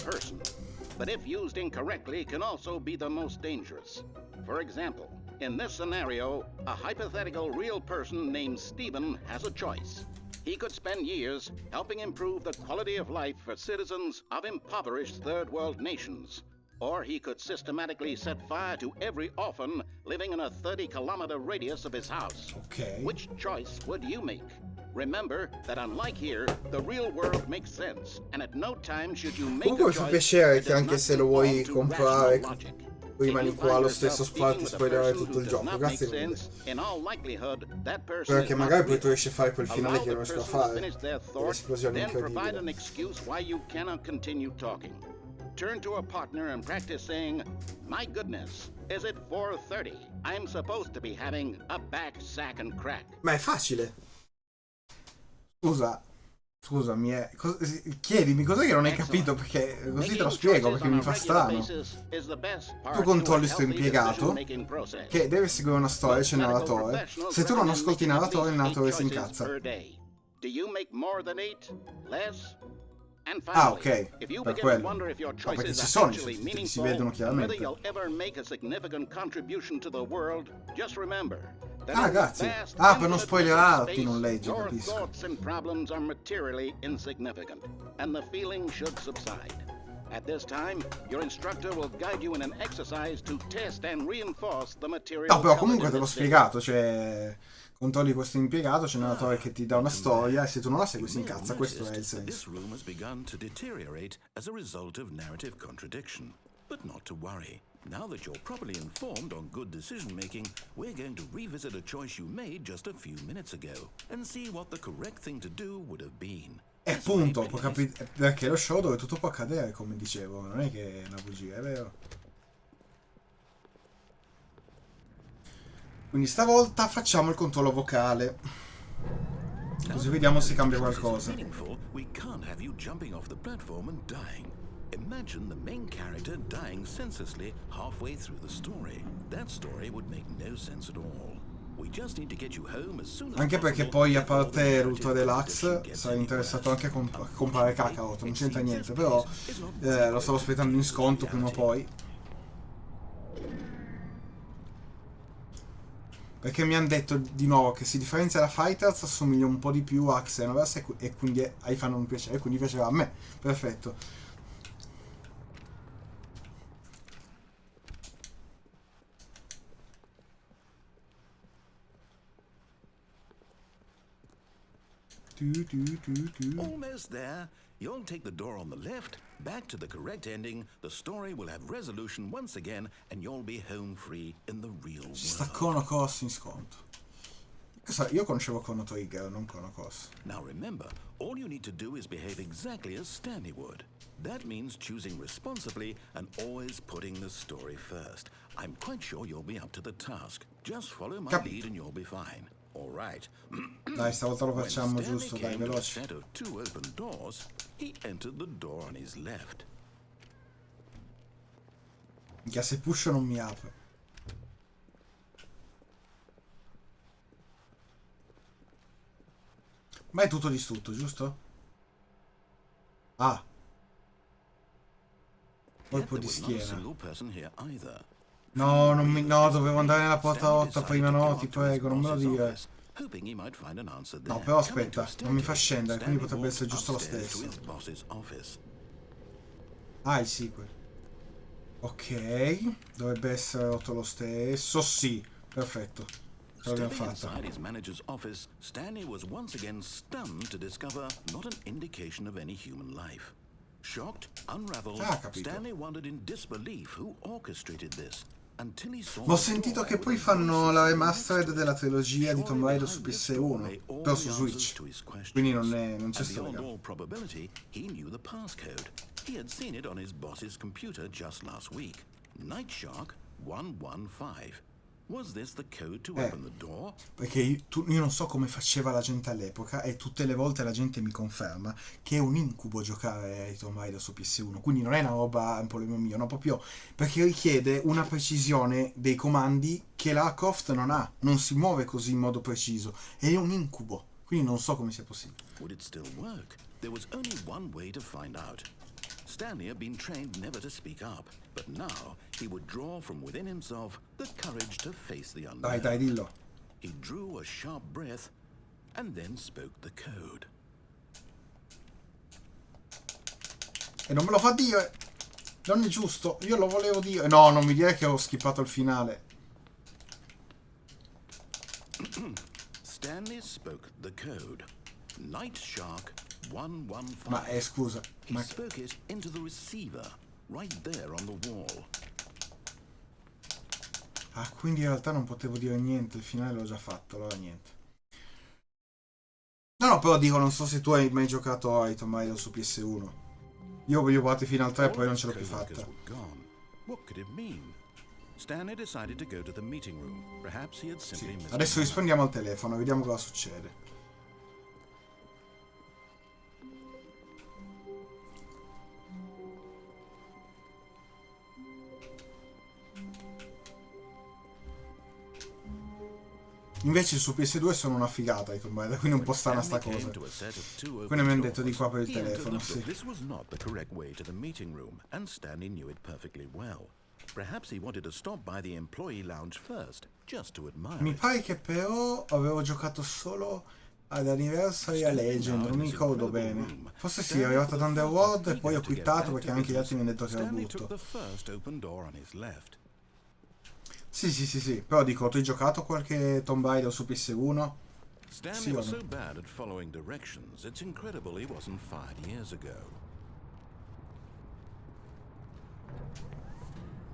But if used incorrectly, can also be the most dangerous. For example, in this scenario, a hypothetical real person named Stephen has a choice. He could spend years helping improve the quality of life for citizens of impoverished third world nations. Or he could systematically set fire to every orphan living in a 30-kilometer radius of his house. Ok. Which choice would you make? Remember that unlike here, the real world makes sense, and at no time should you make Comunque a mi fa choice piacere that che does anche not se lo vuoi conform to comprare rational logic. rimani If you qua find allo yourself stesso speaking spazio with a spoilerare person tutto who il does gioco. not Grazie make mille. sense, in all likelihood, that person Perché is magari not poi tu real. riesci a fare quel finale Allow che the non riesco a person to fare. finish their thought, L'esplosione then provide an incredibile. excuse why you cannot continue talking. Turn to a partner and practice saying, "My goodness, is it 4:30? I'm supposed to be having a back sack and crack." Ma è facile. Scusami, chiedimi cos'è che non hai capito, perché così te lo spiego, perché mi fa strano. Tu controlli sto impiegato che deve seguire una storia, c'è il narratore. Se tu non ascolti il narratore si incazza. Do you make more than 8? Less? And Ah, finally, ok, if you per begin to quello. wonder if your No, perché choices ci are sono i actually sottotitoli, si meaningful, vedono whether chiaramente. you'll ever make a significant contribution to the world, just remember that Ah, in the grazie. vast, Ah, per non infinite spoilerarti, space, non leggi, your capisco. thoughts and problems are materially insignificant, and the feeling should subside. At this time, your instructor will guide you in an exercise to test and reinforce the material. No, però covered comunque in te l'ho this video. spiegato, cioè controlli questo impiegato, c'è un narratore che ti dà una storia e se tu non la segui si You may have incazza, questo è il noticed that this senso. room has begun to deteriorate as a result of narrative contradiction. But not to worry. Now that you're properly informed on good decision making, we're going to revisit a choice you made just a few minutes ago and see what the correct thing to do would have been. E This way, appunto, please. perché è lo show dove tutto può accadere, come dicevo, non è che è una bugia, è vero? Quindi stavolta facciamo il controllo vocale. Così vediamo se cambia qualcosa. Meaningful, we can't have you jumping off the platform and dying. Imagine the main character dying senselessly halfway through the story. That story would make no sense at all. We just need to get you home as soon as Anche perché possible poi, a before the parte narrative l'Ultra Deluxe, contradiction gets sarei any interessato worse. anche a comprare Kakarot, non c'entra niente, però lo stavo aspettando in sconto prima o poi. Perché mi hanno detto di nuovo che si differenzia da Fighters, assomiglia un po' di più a Xenoverse e quindi ai fan non piaceva, quindi piaceva a me. Perfetto. Almost there. You'll take the door on the left, back to the correct ending, the story will have resolution once again, and you'll be home free in the real world. Ci sta Chrono Cross in sconto. Io conoscevo Chrono Trigger, non Chrono Cross. Now remember, all you need to do is behave exactly as Stanley would. That means choosing responsibly and always putting the story first. I'm quite sure you'll be up to the task. Just follow my lead and you'll be fine. All right. Dai, stavolta lo facciamo When Stanley giusto, dai, came to a veloce. set of two open doors, he entered the door on his left. Minchia, se push non mi apre. Ma è tutto distrutto, giusto? Ah. Colpo Yet di there was not a schiena. single person here either. No, no, dovevo andare nella porta Stanley 8 decided prima, to no, go ti up to his prego, non me lo boss's dire. office, hoping he might find an answer No, there. però Coming to a aspetta, non mi fa staircase, scendere, quindi Stanley potrebbe essere walked giusto lo upstairs to stesso. his boss's office. Ah, il sequel. Ok, dovrebbe essere 8 lo stesso, sì, perfetto. Ce l'abbiamo Stepping fatta. inside his manager's office, Stanley was once again stunned to discover not an indication of any human life. Shocked, unraveled, Ah, capito. Stanley wondered in disbelief who orchestrated this. Until he saw Ma ho the sentito door che poi with a fanno voice la sitting remastered next to della it. trilogia di Tomb Surely Raider su behind this door PS1, lay all però the su answers Switch. to his questions. Quindi non c'è And storia. beyond all probability, he knew the passcode. He had seen it on his boss's computer just last week. Night Shark 115. Was this the code to open the door? Perché io non so come faceva la gente all'epoca e tutte le volte la gente mi conferma che è un incubo giocare ai Tomb Raider su PS1, quindi non è una roba, un problema mio, no, proprio perché richiede una precisione dei comandi che la Croft non ha, non si muove così in modo preciso, ed è un incubo, quindi non so come sia possibile. Would it still work? There was only one way to find out. Stanley had been trained never to speak up, but now he would draw from within himself the courage to face the unknown. Dai, dillo. He drew a sharp breath and then spoke the code. E non me lo fa dire! Non è giusto, io lo volevo dire. No, non mi dire che ho skippato il finale. Stanley spoke the code. Night Shark 115. Ma scusa, He ma spoke it into the receiver, right there on the wall. ah, quindi in realtà non potevo dire niente, il finale l'ho già fatto, allora niente. No, però dico, non so se tu hai mai giocato ai Tomb Raider su PS1. Io voglio provato fino al 3 e poi non ce l'ho più fatta. What could it mean? Stanley decided to go to the meeting room. Perhaps he had simply missed Adesso a rispondiamo al telefono, vediamo cosa succede. Invece su PS2 sono una figata i Tomb Raider, quindi un po' strana sta cosa. Quindi mi hanno detto di qua per il telefono, sì. This was not the correct way to the meeting room, and Stanley knew it perfectly well. Perhaps he wanted to stop by the employee lounge first, just to admire Mi it. pare che però avevo giocato solo ad Anniversary a Legend, non mi ricordo bene. Forse sì, è arrivato ad Underworld e poi ho quittato perché anche gli altri mi hanno detto che era Stanley took brutto. the first open door on his left. Sì, però dico, tu hai giocato qualche Tomb Raider su PS1? Stanley Sì o was no? so bad at following directions, it's incredible he wasn't fired years ago.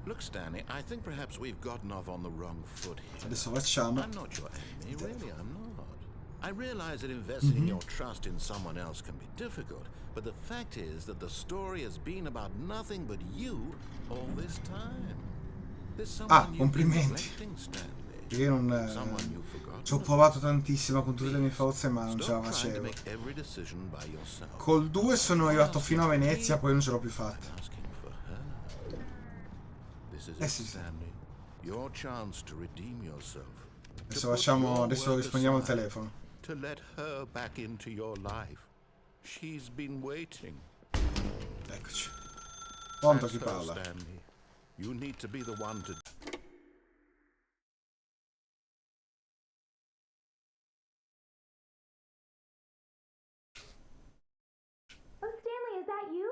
Look, Stanley, I think perhaps we've gotten off on the wrong foot here. Adesso facciamo. I'm not your enemy, really, I'm not. I realize that investing your trust in someone else can be difficult, but the fact is that the story has been about nothing but you all this time. There's someone you've been complimenti. neglecting, Stanley. Io non... Someone you've forgotten. ci ho provato tantissimo con tutte le mie forze, ma non ce la Stop trying to facevo. make every decision by yourself. Col 2 sono arrivato fino a Venezia, poi non ce l'ho più fatta. Asking for her. This is it, sì, sì. Stanley. Your chance to redeem yourself. Adesso facciamo... adesso rispondiamo al telefono. To let her back into your life. She's been waiting. Eccoci. Pronto, chi That's her, parla? Stanley. You need to be the one to. Oh, Stanley, is that you?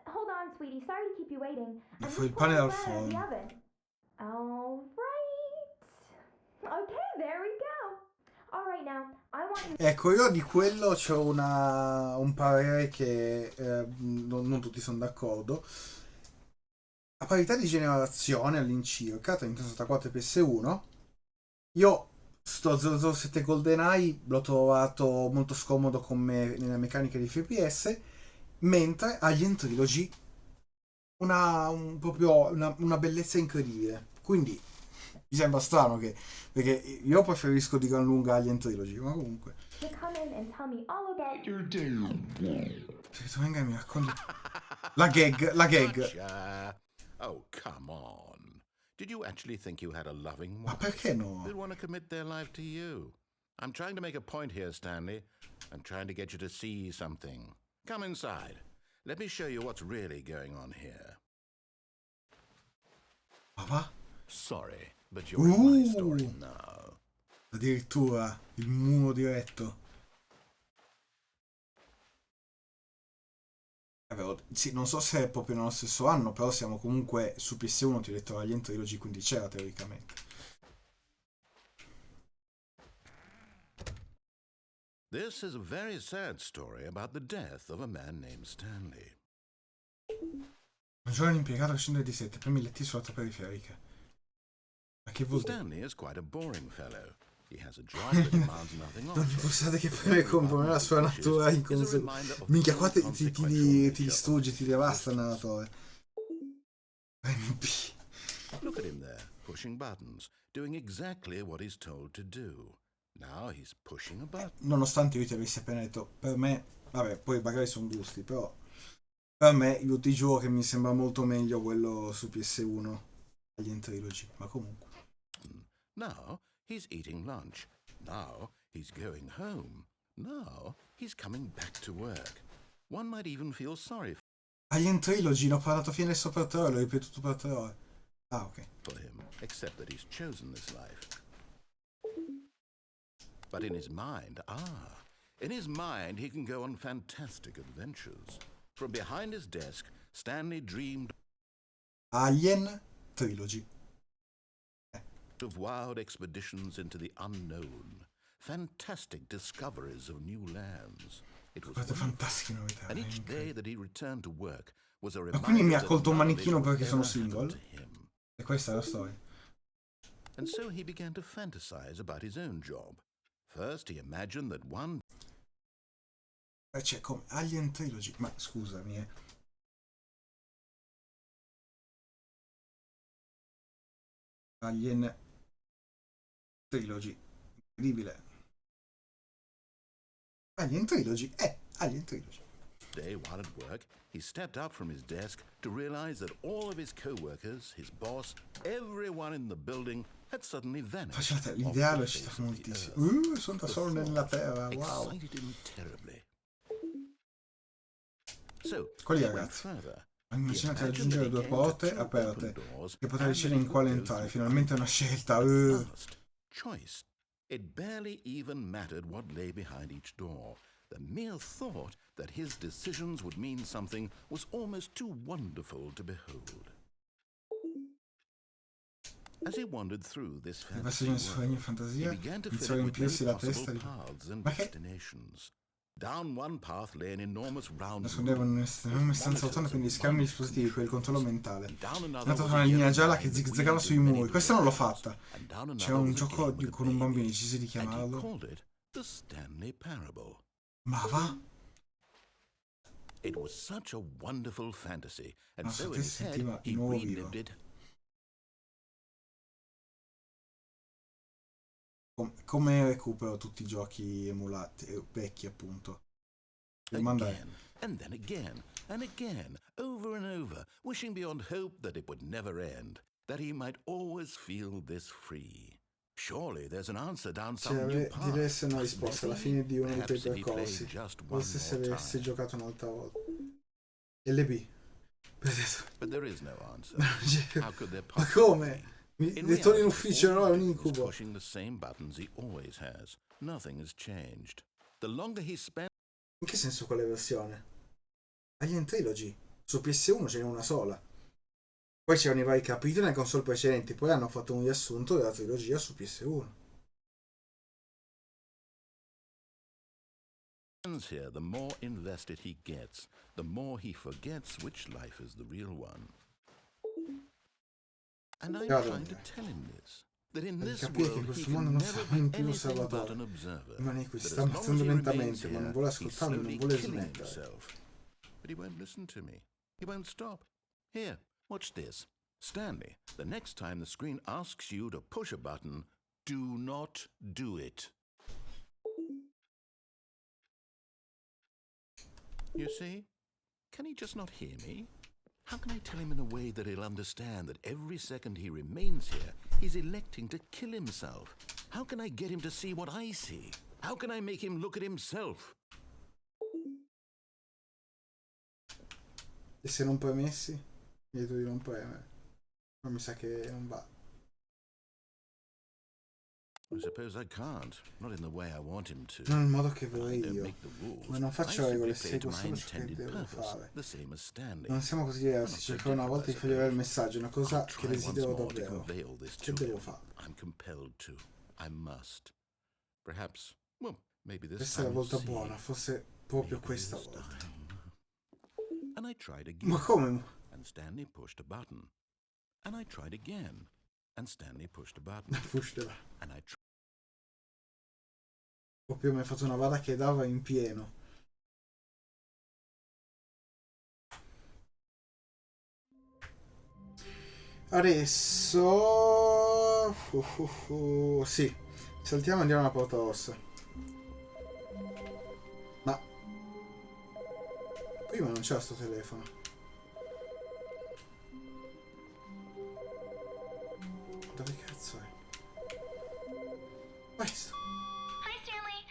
Hold on, sweetie. Sorry to keep you waiting. Mi I'm fu il just pane pulling dal bread out of the forno. oven. All right. Okay, there we go. All right, now I want you. Ecco, io di quello c'ho un parere che non tutti sono d'accordo. A parità di generazione all'incirca, 3064 e PS1, io sto 007 GoldenEye l'ho trovato molto scomodo nelle meccaniche di FPS, mentre agli Trilogy proprio una bellezza incredibile. Quindi mi sembra strano perché io preferisco di gran lunga Alien Trilogy, ma comunque. To come in and tell me all about your day. Perché tu venga e mi racconti. La gag. Gotcha. Oh, come on. Did you actually think you had a loving Ma wife? perché no? Who'd want to commit their life to you? I'm trying to make a point here, Stanley. I'm trying to get you to see something. Come inside. Let me show you what's really going on here. Papà? Sorry, but you're in my story Ooh. now. Addirittura il muro diretto. Sì, non so se è proprio nello stesso anno, però siamo comunque su PS1, ti ho detto Alien Trilogy, quindi c'era teoricamente. This is a very sad story about the death of a man named Stanley. Un giorno impiegato a scendere di 7, premi letti sulla tua periferica. Ma che vuol dire? Stanley is quite a boring fellow. He has a job that demands nothing of Non him. pensate che preme compromettere la sua natura in conseguenza. Minchia, qua ti distrugge, ti devasta il narratore. MP. Look at him there, pushing buttons, doing exactly what he's told to do. Now he's pushing a button. Nonostante io ti avessi appena detto, per me, vabbè, poi magari sono gusti, però per me io ti giuro che mi sembra molto meglio quello su PS1 Alien Trilogy, ma comunque. Now he's eating lunch. Now he's going home. Now he's coming back to work. One might even feel sorry Alien Trilogy, l'ho parlato fino adesso per 3 ore, l'ho ripetuto per 3 ore. Ah, ok. for him, except that he's chosen this life. But in his mind, he can go on fantastic adventures. From behind his desk, Stanley dreamed Alien Trilogy. of wild expeditions into the unknown, fantastic discoveries of new lands. It was Guarda, wonderful. fantastiche novità. And each day that he returned to work was a Ma quindi mi reminder ha that colto un none of manichino it would perché sono ever happen single? to him. E questa è la storia. And so he began to fantasize about his own job. First, he imagined that one Cioè, come Alien Trilogy. Ma scusami, Alien Trilogy. Incredibile. Alien Trilogy. Alien Trilogy. day while at work, he stepped up from his desk to realize that all of his co-workers, his boss, everyone in the building had suddenly vanished. Facciate, off l'ideale the è citato face of the moltissimo. earth. Sono da The solo thought nella terra, wow. excited him terribly. So, Quelli he went ragazzi. further. Immaginate He raggiungere imagined due that he came to porte two aperte open doors e poter and decidere that in he quale would go entrare. through Finalmente either. una scelta. At last, choice. It barely even mattered what lay behind each door. The mere thought that his decisions would mean something was almost too wonderful to behold. As he wandered through this Le fantasy passaggi sogni e world, fantasia he began to iniziò a fill it with riempirsi many la testa possible di... paths and Ma che? destinations. Down one path lay an enormous round Nascondeva room un'enorme with stanza monitors rotonda con gli and schermi mice dispositivi per il controllo mentale. And down È another nata was una a linea yellow gialla line che that zigzagava weaved sui in many muri. Questa non l'ho directions. fatta. And down C'era another un was a gioco game with a con un bambino, baby. decisi di And he chiamarlo. called it the Stanley Parable. Ma va? It was such a wonderful fantasy, and Ma so se in te his head sentiva di he nuovo vivo. relived it. Come recupero tutti i giochi emulati, vecchi appunto? Devo mandare. Again, and then again, and again, over and over, wishing beyond hope that it would never end, that he might always feel this free. Surely there's an answer down some new path. Deve essere una risposta alla fine di uno di quei Perhaps if he played percorsi. just one Forse se more avessi time. giocato un'altra volta. LB. But there is no answer. How could there Ma possibly come? be? Mi In ritorno in reality, ufficio, all no? È un he did was incubo. pushing the same buttons he always has. Nothing has changed. The longer he spent In che senso quale versione? Alien Trilogy. Su PS1 ce n'è una sola. Poi c'erano i vari capitoli nelle console precedenti, poi hanno fatto un riassunto della trilogia su PS1. here, the more invested he gets, the more he forgets which life is the real one. And I'm trying to tell him this. That in this world he can never be anything but an observer. Rimane qui, That sta as long ammazzando as he lentamente, remains ma non here, vuole he's ascoltarmi, non slowly vuole killing smettere. himself. But he won't listen to me. He won't stop. Here, watch this. Stanley, the next time the screen asks you to push a button, do not do it. You see? Can he just not hear me? How can I tell him in a way that he'll understand that every second he remains here, he's electing to kill himself? How can I get him to see what I see? How can I make him look at himself? E se non premessi? Mi detto di non premere. Ma mi sa che non va. I suppose I can't. Not in the way I want him to. Non nel modo che I vorrei don't io. make the rules. Ma non I faccio simply regole, play seguo to my solo ciò che intended devo purpose, fare. the same as Stanley. Non siamo così diversi, cercherò una volta di fargli avere il messaggio, una cosa I'll che try once desidero more to davvero. convey all this Che to devo him. fare? I'm compelled to. I must. Perhaps, well, maybe this Questa è time la he'll volta see. buona, forse proprio Maybe questa this volta. time. And I tried again. Ma come? And Stanley pushed a button. And I tried again. And Stanley pushed a button. Pushtela. And I tried. Proprio mi ha fatto una vada che dava in pieno. Adesso... sì. Saltiamo e andiamo alla porta rossa. Ma... prima non c'era sto telefono. Dove cazzo è? Questo. Hi, Stanley.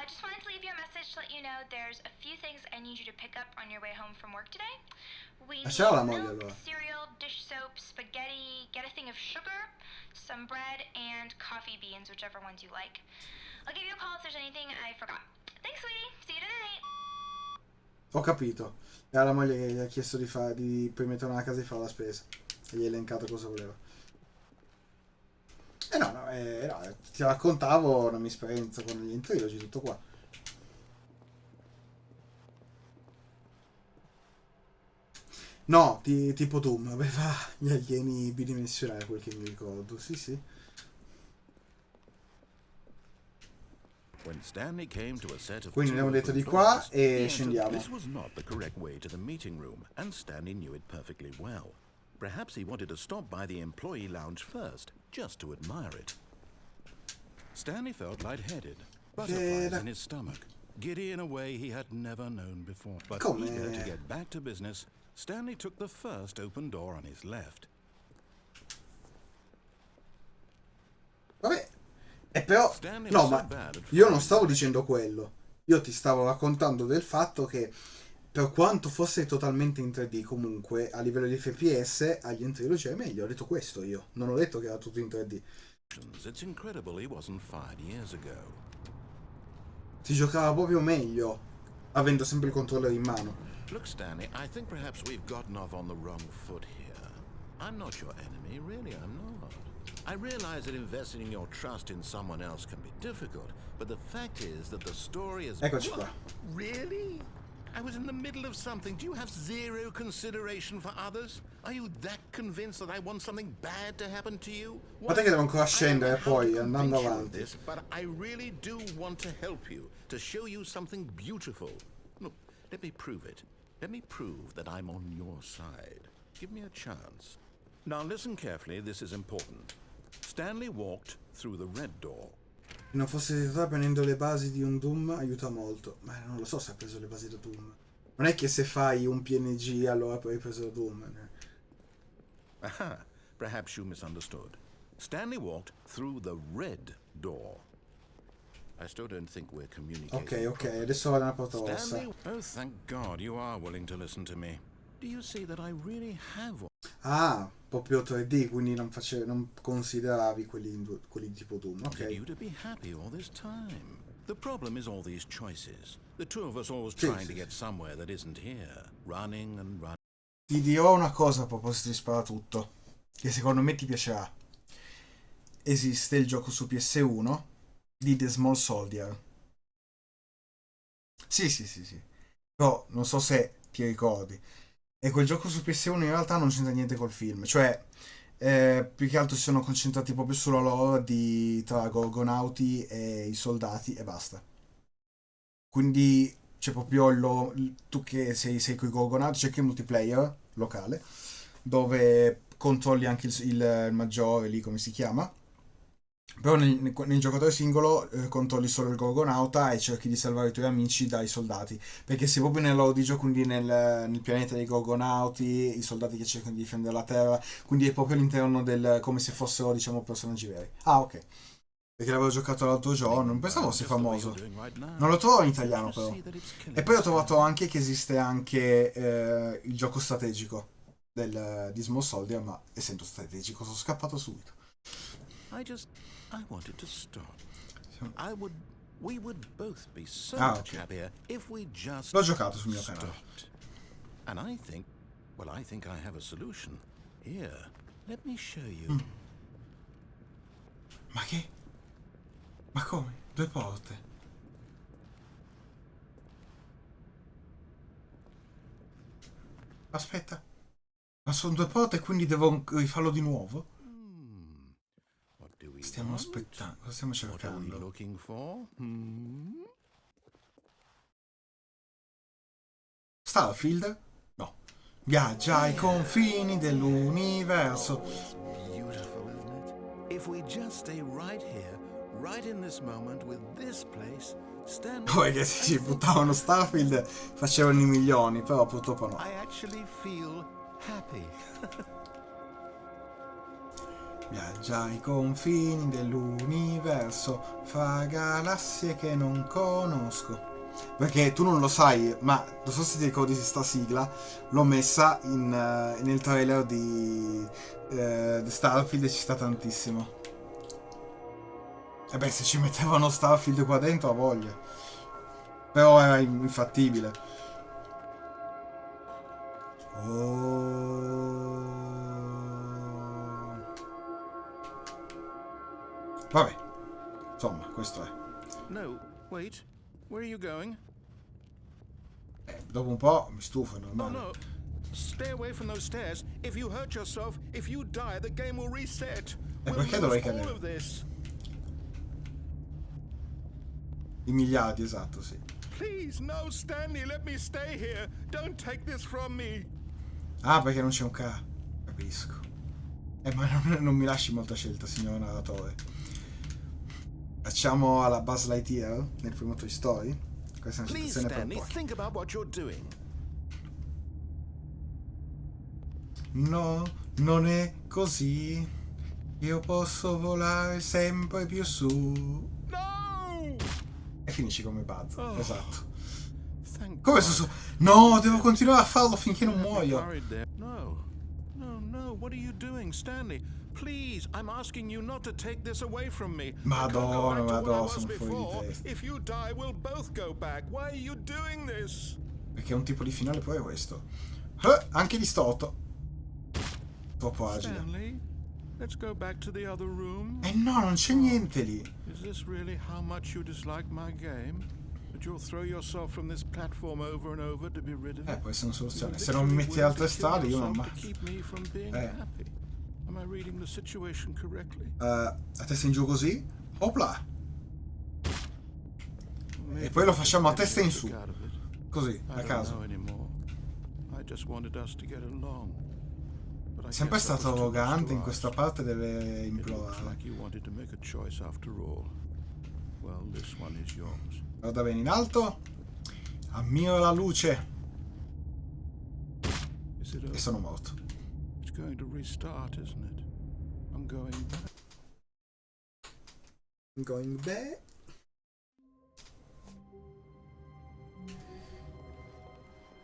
Just wanted to leave you a message to let you know there's a few things I need you to pick up on your way home from work today. We need c'era la moglie, milk, allora. cereal, dish soap, spaghetti, get a thing of sugar, some bread, and coffee beans, whichever ones you like. I'll give you a call if there's anything I forgot. Thanks, sweetie. See you tonight. Ho capito. Era la moglie che gli ha chiesto di permettere una casa e fare la spesa. E gli ha elencato cosa voleva. No, ti raccontavo una mia esperienza con gli Trilogy, tutto qua. No, tipo Doom, aveva gli alieni bidimensionali, quel che mi ricordo, sì. When Stanley came to a set of Quindi two abbiamo detto open di qua doors, e he entered. scendiamo. This was not the correct way to the meeting room, and Stanley knew it perfectly well. Perhaps he wanted to stop by the employee lounge first, just to admire it. Stanley felt lightheaded, butterflies in his stomach, giddy in a way he had never known before. But eager to get back to business, Stanley took the first open door on his left. E però, no, ma io non stavo dicendo quello. Io ti stavo raccontando del fatto che per quanto fosse totalmente in 3D, comunque a livello di FPS agli entry è meglio. Ho detto questo io. Non ho detto che era tutto in 3D. It's incredible he wasn't fired years ago. Si giocava proprio meglio avendo sempre il controller in mano. Look, Stanley, I think perhaps we've gotten off on the wrong foot here. I'm not your enemy, really, I'm not. I realize that investing in your trust in someone else can be difficult, but the fact is that the story is... Eccoci qua. Really? I was in the middle of something. Do you have zero consideration for others? Are you that convinced that I want something bad to happen to you? Guarda che devo ancora scendere poi, andando This, avanti. but I really do want to help you, to show you something beautiful. Look, let me prove it. Let me prove that I'm on your side. Give me a chance. Now listen carefully, this is important. Stanley walked through the red door. Se non fosse titolare prendendo le basi di un Doom aiuta molto. Ma non lo so se ha preso le basi da Doom. Non è che se fai un PNG allora poi hai preso da Doom. Aha, perhaps you misunderstood. Stanley walked through the red door. I still don't think we're communicating. Ok, adesso vado nella porta rossa. Stanley, oh thank God you are willing to listen to me. Do you see that I really have... Ah, proprio 3D, quindi non consideravi quelli tipo Doom, ok. You to be happy all this time. The problem is all these choices. The two of us always trying to get somewhere that isn't here. Running and running. Ti dirò una cosa a proposito di Sparatutto, che secondo me ti piacerà. Esiste il gioco su PS1 di The Small Soldier. Sì. Però non so se ti ricordi. E quel gioco su PS1 in realtà non c'entra niente col film. Cioè, più che altro si sono concentrati proprio sulla lore tra gorgonauti e i soldati e basta. Quindi c'è proprio tu che sei con i gorgonauti, c'è anche il multiplayer locale, dove controlli anche il maggiore lì, come si chiama. Però nel giocatore singolo controlli solo il gorgonauta e cerchi di salvare i tuoi amici dai soldati, perché sei proprio nel loro di gioco, quindi nel pianeta dei gorgonauti, i soldati che cercano di difendere la terra, quindi è proprio all'interno come se fossero, diciamo, personaggi veri. Ah, ok, perché l'avevo giocato l'altro giorno, non pensavo fosse famoso, non lo trovo in italiano però. E poi ho trovato anche che esiste anche il gioco strategico di Small Soldier, ma essendo strategico sono scappato subito. I wanted to stop. We would both be so much happier if we just l'ho giocato sul mio canale. And I think I have a solution. Here, let me show you. Ma che? Ma come? 2 porte? Aspetta. Ma sono 2 porte e quindi devo rifarlo di nuovo? Stiamo aspettando, cosa stiamo cercando? Starfield? No. Viaggia ai confini dell'universo. Beautiful, isn't it? If we just stay right here, right in this moment with this place, Poi che si buttavano Starfield facevano i milioni, però purtroppo no. I actually feel happy. Viaggia ai confini dell'universo, fra galassie che non conosco. Perché tu non lo sai, ma non so se ti ricordi di sta sigla, l'ho messa nel trailer di Starfield e ci sta tantissimo. E beh, se ci mettevano Starfield qua dentro, a voglia. Però era infattibile. Vabbè, insomma, questo è. No, wait. Where are you going? Dopo un po' mi stufo, è normale. Oh no. Stay away from those stairs. If you hurt yourself, if you die, the game will reset. E perché dovrei cadere? I miliardi, esatto, sì. Please, no, Stanley, let me stay here. Don't take this from me. Ah, perché non c'è un capisco. Ma non mi lasci molta scelta, signor narratore. Facciamo alla Buzz Lightyear nel primo Toy Story. Questa è una situazione per poi. Think about what you're doing. No, non è così. Io posso volare sempre più su. No! E finisci come Buzz. Oh. Esatto. Thank Come God. su? No, devo continuare a farlo finché non muoio. Worried there. No. No, no. What are you doing, Stanley? Please, I'm asking you not to take this away from me. I can't go back to what I was sono fuori di before. testa. If you die, we'll both go back. Why are you doing this? Perché è un tipo di finale poi è questo. Anche distorto. Troppo agile. Stanley, let's go back to the other room. No, non c'è niente lì. Is this really how much you dislike my game? That you'll throw yourself from this platform over and over to be rid of it? Può essere una soluzione. You Se non mi literally metti will altre to kill strade io non yourself to ammazzo. keep me from being happy. Am I reading the situation correctly? A testa in giù così. Opla. E poi lo facciamo a testa in su. Così, a caso. Sempre stato arrogante, in questa parte deve implorare. Guarda bene in alto. Ammiro la luce. E sono morto. Going back.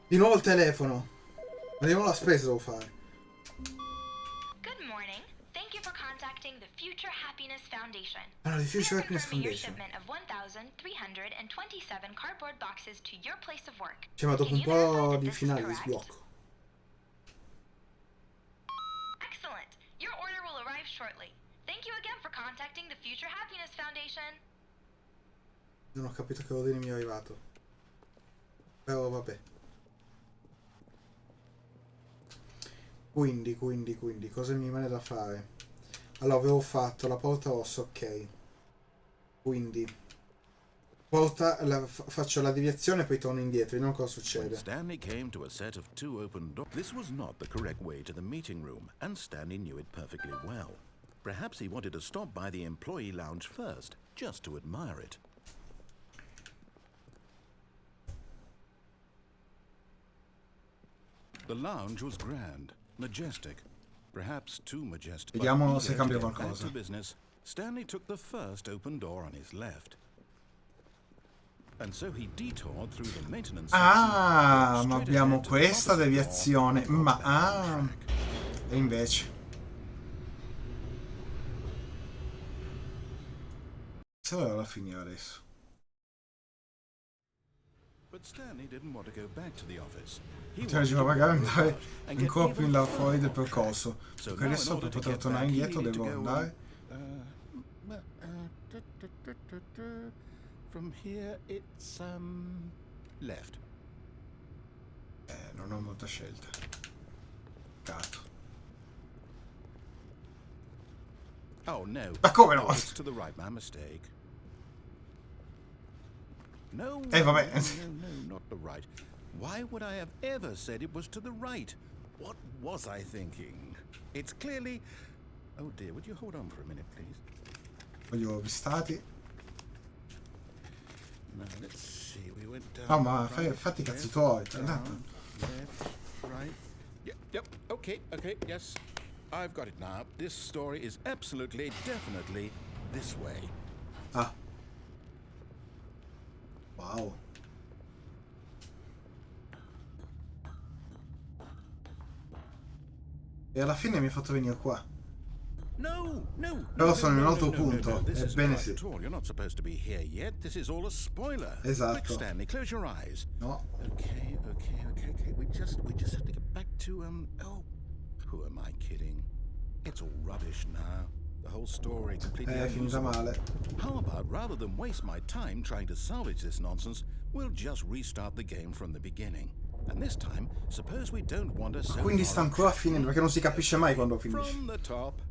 Di nuovo il telefono. Vediamo la spesa devo fare. Good morning. Thank you for contacting the Future Happiness Foundation. Ah, the Future We are Happiness confirming your Foundation. shipment of 1,327 cardboard boxes to your place of work. Cioè, ma dopo Can un you verify po' that di this is finale di correct? sblocco. Excellent. Your order will arrive shortly. Thank you again for contacting the Future Happiness Foundation. Non ho capito che ordine mi è arrivato. Però vabbè. Quindi, cosa mi rimane da fare? Allora, avevo fatto la porta rossa, ok. Quindi, faccio la deviazione e poi torno indietro, vediamo cosa When succede. Stanley came to a set of two open doors. This was not the correct way to the meeting room, and Stanley knew it perfectly well. Perhaps he wanted to stop by the employee lounge first, just to admire it. The lounge was grand, majestic, perhaps too majestic. Vediamo But se eager to cambia get back qualcosa. to business, Stanley took the first open door on his left. And so he detoured through the maintenance Ah, section, ma straight abbiamo ahead to the questa opposite deviazione. door on Ma the back track. e invece. Se la devo finire adesso. But Stanley didn't want to go back to the office. He Cioè, wanted ci to va magari wander andare about and ancora get più in even là further fuori del on track. percorso. So Perché now, adesso in order per to poter get tornare back, he indietro needed to devo go, andare. From here it's left. Non ho molta scelta. Peccato. Oh no. Ma come no? Oh, it's to the right, my mistake. No. Vabbè. No, not the right. Why would I have ever said it was to the right? What was I thinking? It's clearly. Oh dear, would you hold on for a minute, please? Voglio vistati. No, let's see. We went down. Ah, ma right, fatti i cazzi left, tuoi. down, left, right. Yep. Okay. Yes, I've got it now. This story is absolutely, definitely this way. Ah. Wow. E alla fine mi ha fatto venire qua. No. Però sono in un altro punto. This isn't Ebbene right sì. at all. You're not supposed to be here yet. This is all a spoiler. Esatto. Quick, Stanley, close your eyes. No. Okay. We just have to get back to Oh, who am I kidding? It's all rubbish now. The whole story completely È finita unusable. male. How about, rather than waste my time trying to salvage this nonsense, we'll just restart the game from the beginning. And this time, suppose we don't wander so Quindi far sta off ancora track. finendo, perché non si capisce mai quando finisce. From the top.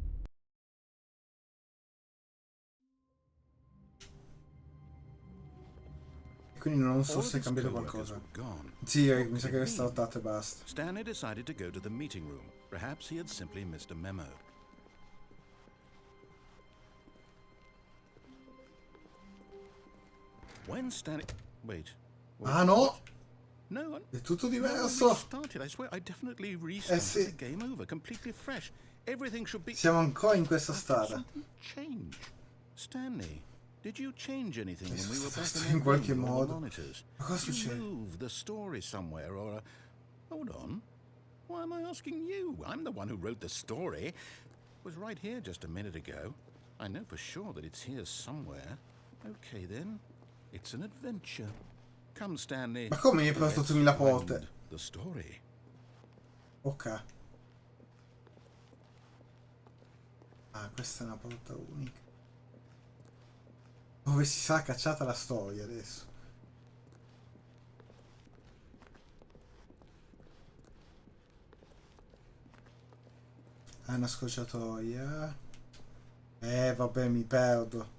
Quindi non so All se è of his cambiato coworkers qualcosa. were gone. Sì, What mi sa could che è it mean? restartato e basta. Stanley decided to go to the meeting room. Perhaps he had simply missed a memo. When Stanley... Wait. Ah no! No, È tutto no, I diverso! restarted. I swear, I definitely restarted sì. the game over, completely fresh. Everything should be... Siamo ancora in questa How could strada. something change? Stanley, did you change anything when we were back In in the qualche room with all the modo. monitors? Ma cosa Did you succede? move the story somewhere or... Hold on. Why am I asking you? I'm the one who wrote the story. It was right here just a minute ago. I know for sure that it's here somewhere. Okay then. It's an adventure. Come, Stanley. Ma come mi hai portato tu la porta? Find the story. Ok. Ah, questa è una porta unica. Dove si sarà cacciata la storia adesso? È una scorciatoia. Vabbè, mi perdo.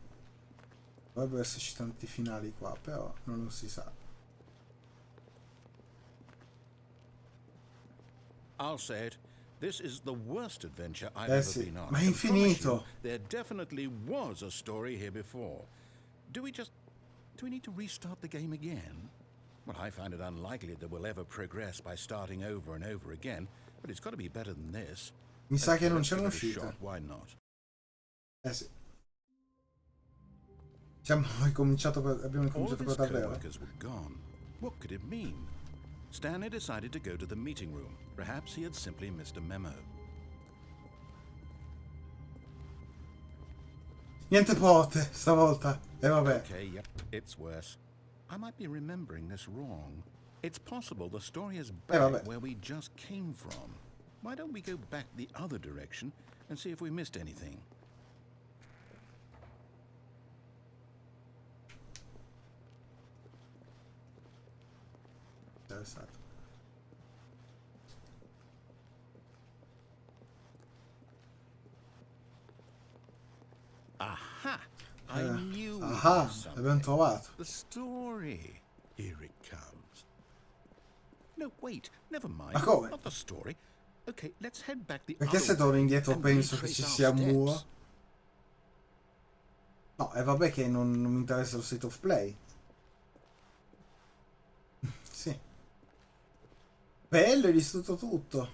Dovrebbero esserci tanti finali qua, però non lo si sa. I'll say it. This is the worst adventure I've ever sì, been on. ma è I can promise infinito. you, there definitely was a story here before. Do we need to restart the game again? Well, I find it unlikely that we'll ever progress by starting over and over again, but it's got to be better than this. Mi sa che non let's c'è give it a un'uscita. shot, why not? Sì. Abbiamo incominciato All per of his davvero. co-workers were gone. What could it mean? Stanley decided to go to the meeting room. Perhaps he had simply missed a memo. Niente porte, stavolta. E vabbè. Okay, yep, it's worse. I might be remembering this wrong. It's possible the story is vabbè. back where we just came from. Why don't we go back the other direction and see if we missed anything? Interessato. Aha! I knew it Aha, was something. l'abbiamo trovato. The story. Here it comes. No, wait, never mind. Ma come? Not the story. Okay, let's head back the Perché other se torno way indietro and penso che retrace ci our sia un steps. muro? No, e vabbè che non mi interessa lo state of play. Sì. Bello, hai distrutto tutto.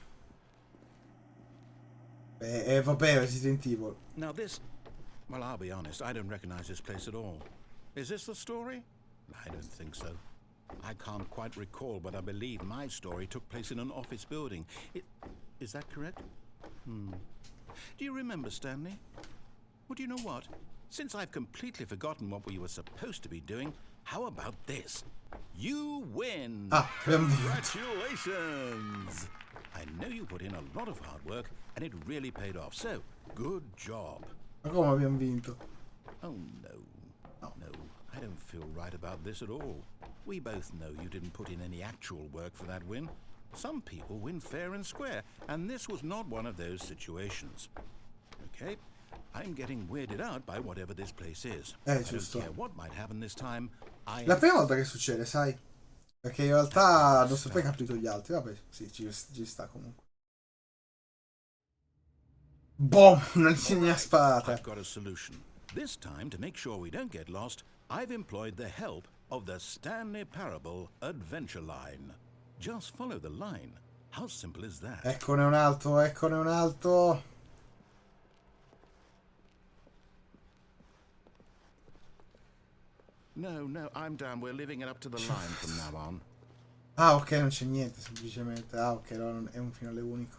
Vabbè, Resident Evil. Now this, well, I'll be honest, I don't recognize this place at all. Is this the story? I don't think so. I can't quite recall, but I believe my story took place in an office building. Is that correct? Do you remember, Stanley? Well, do you know what? Since I've completely forgotten what we were supposed to be doing, how about this? You win! Ah, abbiamo vinto. Congratulations! I know you put in a lot of hard work, and it really paid off, so good job. Ma come abbiamo vinto? Oh, no. No, I don't feel right about this at all. We both know you didn't put in any actual work for that win. Some people win fair and square, and this was not one of those situations. Okay, I'm getting weirded out by whatever this place is. I don't giusto. care what might happen this time. La prima volta che succede, sai? Perché in realtà non so poi capito gli altri. Vabbè, sì, ci sta comunque. Boom! Una insegna sparata. I've got a solution. This time, to make sure we don't get lost, I've employed the help of the Stanley Parable Adventure Line. Just follow the line. How simple is that? Eccone un altro, eccone un altro. No, I'm down. We're living it up to the line from now on. Ah, ok, non c'è niente, semplicemente. Ah, ok, allora è un finale unico.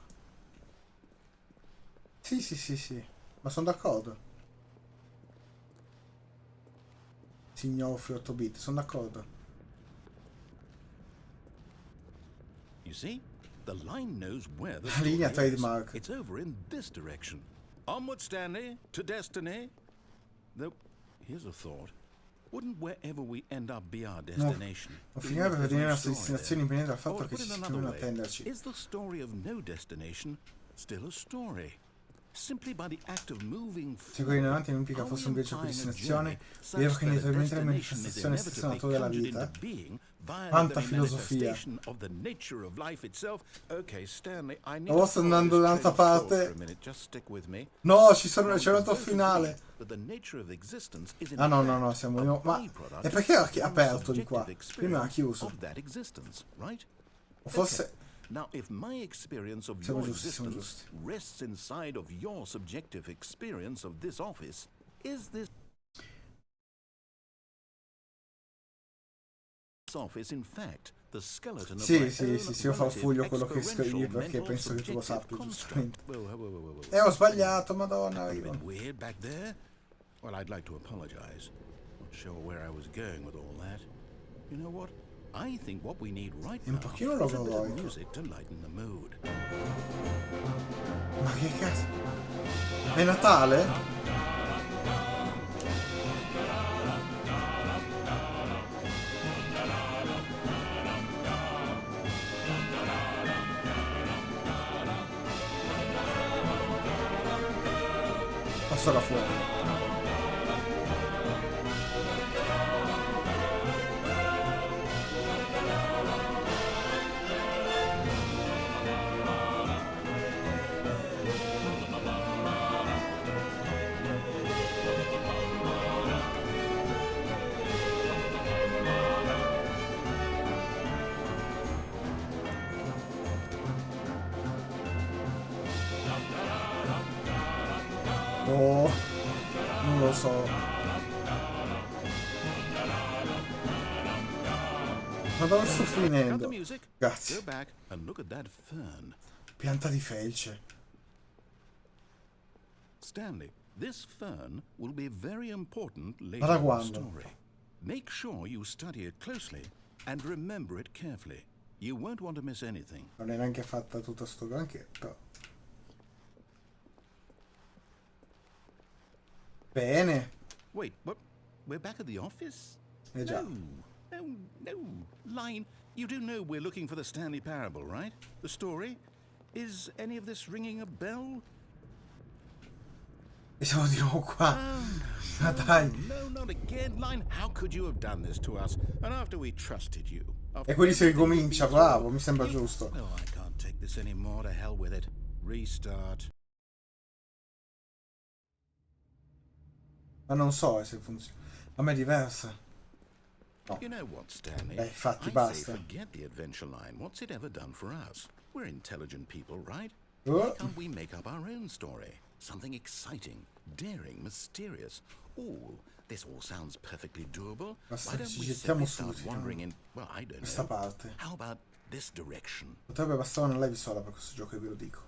Sì. Ma sono d'accordo. Signor 8 bit, sono d'accordo. You see? The line knows where the Linea story is. trademark. It's over in this direction. Onward, Stanley, to destiny. Though, here's a thought. Wouldn't wherever we end up be our destination? Non Even finirebbe if per there's venire no la nostra story destinazione there? indipendente dal Or fatto to che put ci it si another chiamano a way, attenderci. is the story of no destination still a story? Simply by the act of moving Seguire in avanti non implica fosse un viaggio per destinazione, vero che inevitabilmente la manifestazione stessa natura della vita. Quanta filosofia. Oh, sto andando da un'altra parte. No, c'è un altro finale. Ah no, siamo di nuovo. Ma e perché ha aperto di qua? Prima ha chiuso. O forse... Now, if my experience of Siamo your giusti, siamo existence giusti. rests inside of your subjective experience of this office, is this office in fact the skeleton of Sì, my sì, own sì, sì, io fanfuglio quello che scrivi experiential perché mental penso che tu lo subjective sappia, construct? giustamente. Ho sbagliato, madonna. A Io. bit weird back there? Well, I'd like to apologize. Not sure where I was going with all that. You know what? I think what we need right È un now pochino is a bit of logoroico. music to lighten the mood. Ma che cazzo? È Natale? Passo là fuori. Oh, non lo so. Ma dove sto Got the finendo? music? Grazie. Go back and look at that fern. Pianta di felce. Stanley, this fern will be very important Ma later da in the quando? story. Make sure you study it closely and remember it carefully. You won't want to miss anything. Non è neanche fatta tutto sto granché, però. Bene. Wait, what? We're back at the office? Eh già. No. Line, you do know we're looking for the Stanley Parable, right? The story? Is any of this ringing a bell? E siamo di nuovo qua. Ma dai. No, not again, Line. How could you have done this to us? And after we trusted you. E quindi si ricomincia, bravo, mi sembra giusto. Oh, I can't take this anymore. To hell with it. Restart. Ma non so se funziona. A me è diversa. No. You know what, Stanley? Infatti, I basta. say forget the adventure line. What's it ever done for us? We're intelligent people, right? Oh. Why can't we make up our own story? Something exciting, daring, mysterious. Ooh, this all sounds perfectly doable. Basta Why che don't ci we gettiamo simply start su, wandering in, well, I don't questa know. parte. How about this direction? Potrebbe bastare una live sola per questo gioco, ve lo dico.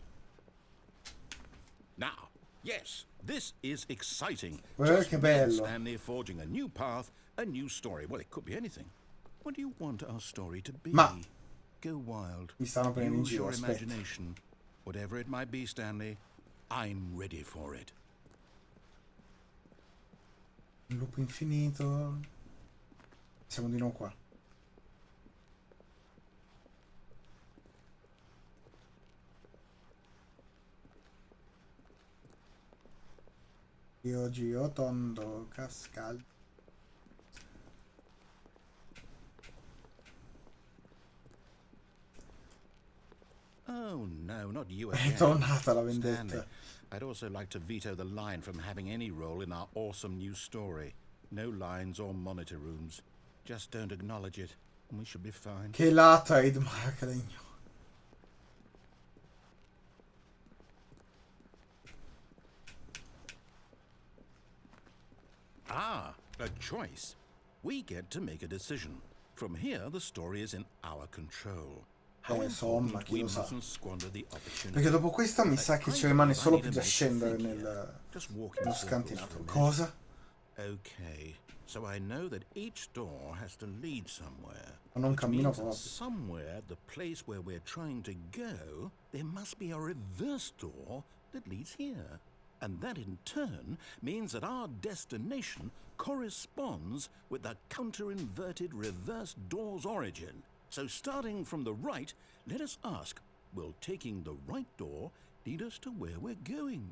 Now, yes, this is exciting. Che me and bello. Stanley forging a new path, a new story. Well, it could be anything. What do you want our story to be? Ma Go wild. mi stanno prendendo in Use giro, your aspetta. imagination. Whatever it might be, Stanley, I'm ready for it. Un loop infinito. Siamo di nuovo qua. Io giro tondo, cascal. Oh no, not you È again. tornata la Stanley, vendetta. I'd also like to veto the line from having any role in our awesome new story. No lines or monitor rooms. Just don't acknowledge it, and we should be fine. Che la trademark legno. Ah, a choice. We get to make a decision. From here, the story is in our control. How insomma, important chi we lo sa. mustn't squander the opportunity. Perché dopo questa mi sa che ci rimane solo più da scendere Just walk in nello circles scantinato. for a minute. Cosa? Okay, so I know that each door has to lead somewhere. Ma non which cammino means that proprio. somewhere, the place where we're trying to go, there must be a reverse door that leads here. And that in turn means that our destination corresponds with the counter-inverted reverse door's origin. So starting from the right, let us ask, will taking the right door lead us to where we're going?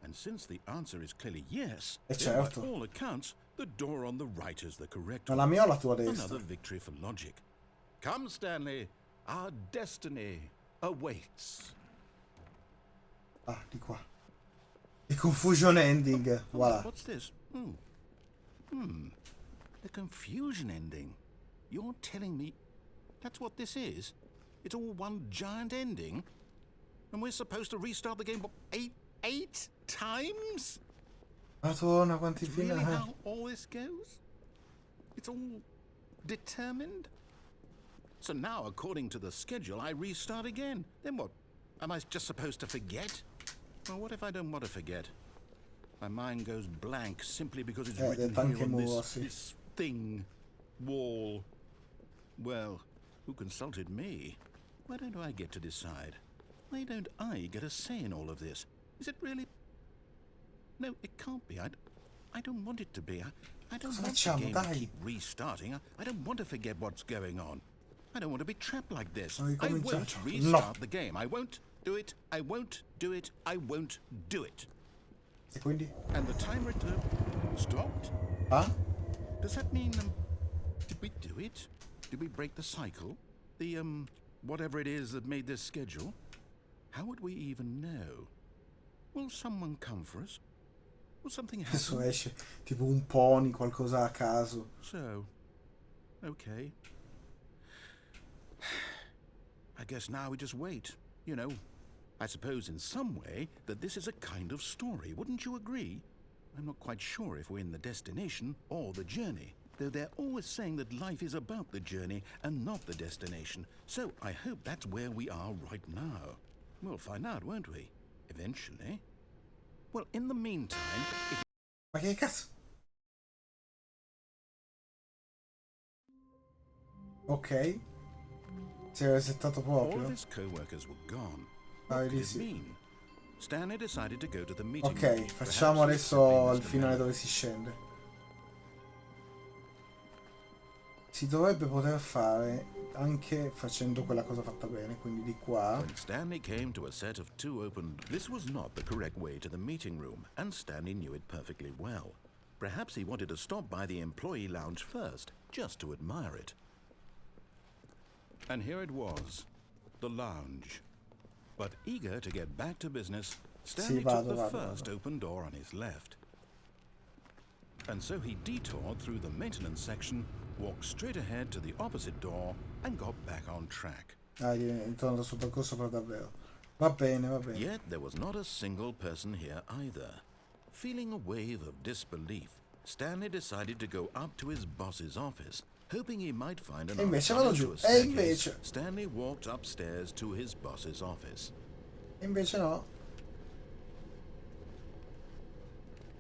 And since the answer is clearly yes, then certo. by all accounts, the door on the right is the correct Ma la one. mia o la tua destra? Another victory for logic. Come, Stanley, our destiny awaits. Ah, di qua. The confusion ending. Voilà. What's this? The confusion ending. You're telling me that's what this is? It's all one giant ending? And we're supposed to restart the game, what, eight times? Madonna, quanti That's really finali. how all this goes? It's all determined? So now, according to the schedule, I restart again. Then what? Am I just supposed to forget? Well, what if I don't want to forget? My mind goes blank simply because it's written here on this thing, wall. Well, who consulted me? Why don't I get to decide? Why don't I get a say in all of this? Is it really? No, it can't be. I don't want it to be. I don't want the game to keep restarting. I don't want to forget what's going on. I don't want to be trapped like this. I won't restart the game. I won't do it. I won't do it. I won't do it. E quindi? And the timer stopped? Ah? Does that mean, did we do it? Did we break the cycle? The, whatever it is that made this schedule? How would we even know? Will someone come for us? Will something Adesso happen? esce tipo un pony, qualcosa a caso. So, okay. I guess now we just wait. You know, I suppose in some way that this is a kind of story. Wouldn't you agree? I'm not quite sure if we're in the destination or the journey, though they're always saying that life is about the journey and not the destination. So I hope that's where we are right now. We'll find out, won't we? Eventually. Well, in the meantime, if... Ma che cazzo? Ok. Si è resettato all of proprio. his co-workers were gone, Ah, what could lì it sì. mean? Stanley decided to go to the meeting Ok, room. facciamo Perhaps adesso simply il finale Mr. dove si scende. Si dovrebbe poter fare anche facendo quella cosa fatta bene, quindi di qua. When Stanley came to a set of two open... This was not the correct way to the meeting room, and Stanley knew it perfectly well. Perhaps he wanted to stop by the employee lounge first, just to admire it. And here it was, the lounge. But eager to get back to business, Stanley took the first open door on his left. And so he detoured through the maintenance section, walked straight ahead to the opposite door, and got back on track. Ah, è tornato sul percorso per davvero. Va bene, va bene. Yet there was not a single person here either. Feeling a wave of disbelief, Stanley decided to go up to his boss's office, hoping he might find an invece answer vado to giù. a E staircase. invece. Stanley walked upstairs to his boss's office. E invece no.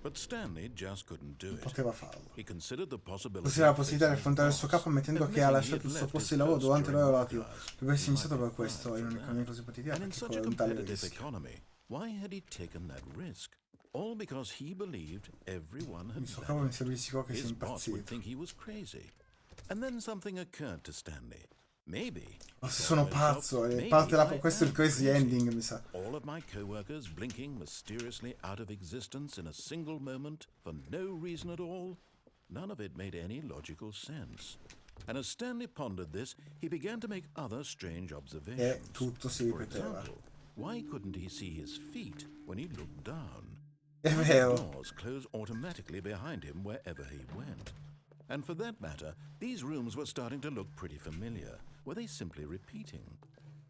But Stanley just couldn't do it. Poteva farlo. He considered the possibility Così la of possibilità di facing affrontare il his suo boss, capo ammettendo che ha admitting he lasciato had il suo left posto his di lavoro post durante during l'ora lavorativa. work hours. Deve essere He might iniziato be per questo fired e non for economia that. così positiva And in perché such a fondamentale il competitive rischio. economy, why had he taken that risk? All because he believed everyone had Il suo capo mi sembra di sicuro che sia His boss would impazzito. think he was crazy. And then something occurred to Stanley. Maybe. Ma se sono pazzo, è parte questo è il crazy ending, mi sa. All of my co-workers blinking mysteriously out of existence in a single moment for no reason at all. None of it made any logical sense. And as Stanley pondered this, he began to make other strange observations. E tutto si For ripeteva. example, why couldn't he see his feet when he looked down? È Why vero. did doors close automatically behind him wherever he went? And for that matter, these rooms were starting to look pretty familiar. Were they simply repeating?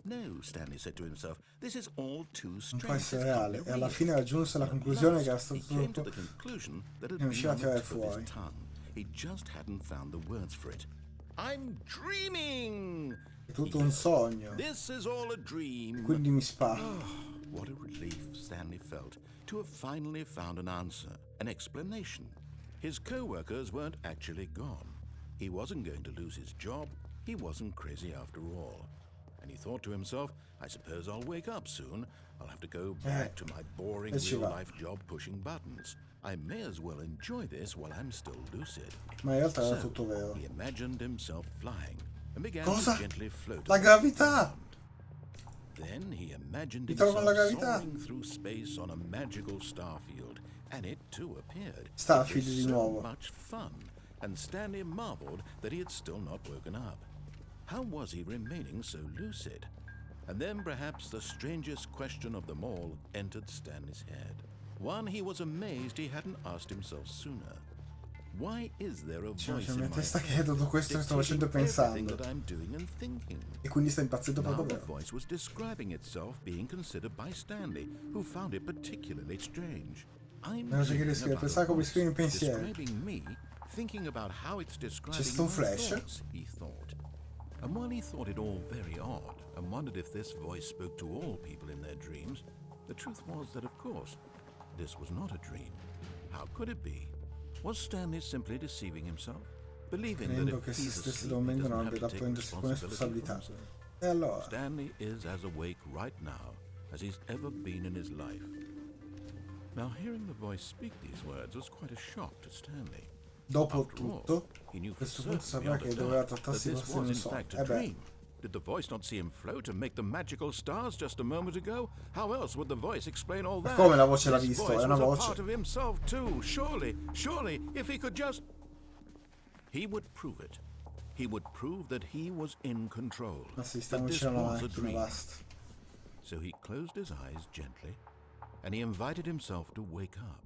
No, Stanley said to himself, this is all too Non strange. può essere This can't reale. be E alla real. fine raggiunse la And at conclusione che era last, stato he came to tutto. the conclusion that had Non been riusciva a on the tirare tip of his fuori. tongue. He just hadn't found the words for it. I'm dreaming! È tutto un sogno. This is all a dream. Quindi mi sparo. Oh, what a relief Stanley felt to have finally found an answer, an explanation. His co-workers weren't actually gone. He wasn't going to lose his job. He wasn't crazy after all. And he thought to himself, I suppose I'll wake up soon. I'll have to go back to my boring real-life job pushing buttons. I may as well enjoy this while I'm still lucid. Ma in realtà era So, tutto vero. he imagined himself flying and began Cosa? to gently float. La gravità! Then he imagined Mi trovo himself con la gravità. soaring through space on a magical starfield, and it too appeared. Starfield It was di so nuovo. much fun, and Stanley marveled that he had still not woken up. How was he remaining so lucid? And then perhaps the strangest question of them all entered Stanley's head. One he was amazed he hadn't asked himself sooner. Why is there a C'è voice la mia in my testa che head tutto questo che sto facendo e dictating pensando. everything that I'm doing and thinking? E quindi sta impazzendo Now proprio the vero. voice was describing itself being considered by Stanley, who found it particularly strange. I'm Una cosa che dreaming descrive, about pensare a come voice scrivi in pensieri. describing me, thinking about how it's describing stato un my flash. thoughts, he thought. And while he thought it all very odd and wondered if this voice spoke to all people in their dreams, the truth was that, of course, this was not a dream. How could it be? Was Stanley simply deceiving himself? Believing that Credo if che se he's stesse asleep, he dormendo doesn't non have abbia to da take prendersi con responsibility for responsabilità. himself? E allora? Stanley is as awake right now as he's ever been in his life. Now, hearing the voice speak these words was quite a shock to Stanley. Dopo After all, tutto, he knew a for questo punto certain saprà beyond che a doveva doubt that trattarsi di this forse di was un in sogno. fact a dream. Did the voice not see him float and make the magical stars just a moment ago? How else would the voice explain all that? Come la voce l'ha This visto? voice È una was a voce. part of himself too. Surely, if he could just... He would prove it. He would prove that he was in control. Ma si That stiamo this vicino alla was a macchina, dream. basta. So he closed his eyes gently, and he invited himself to wake up.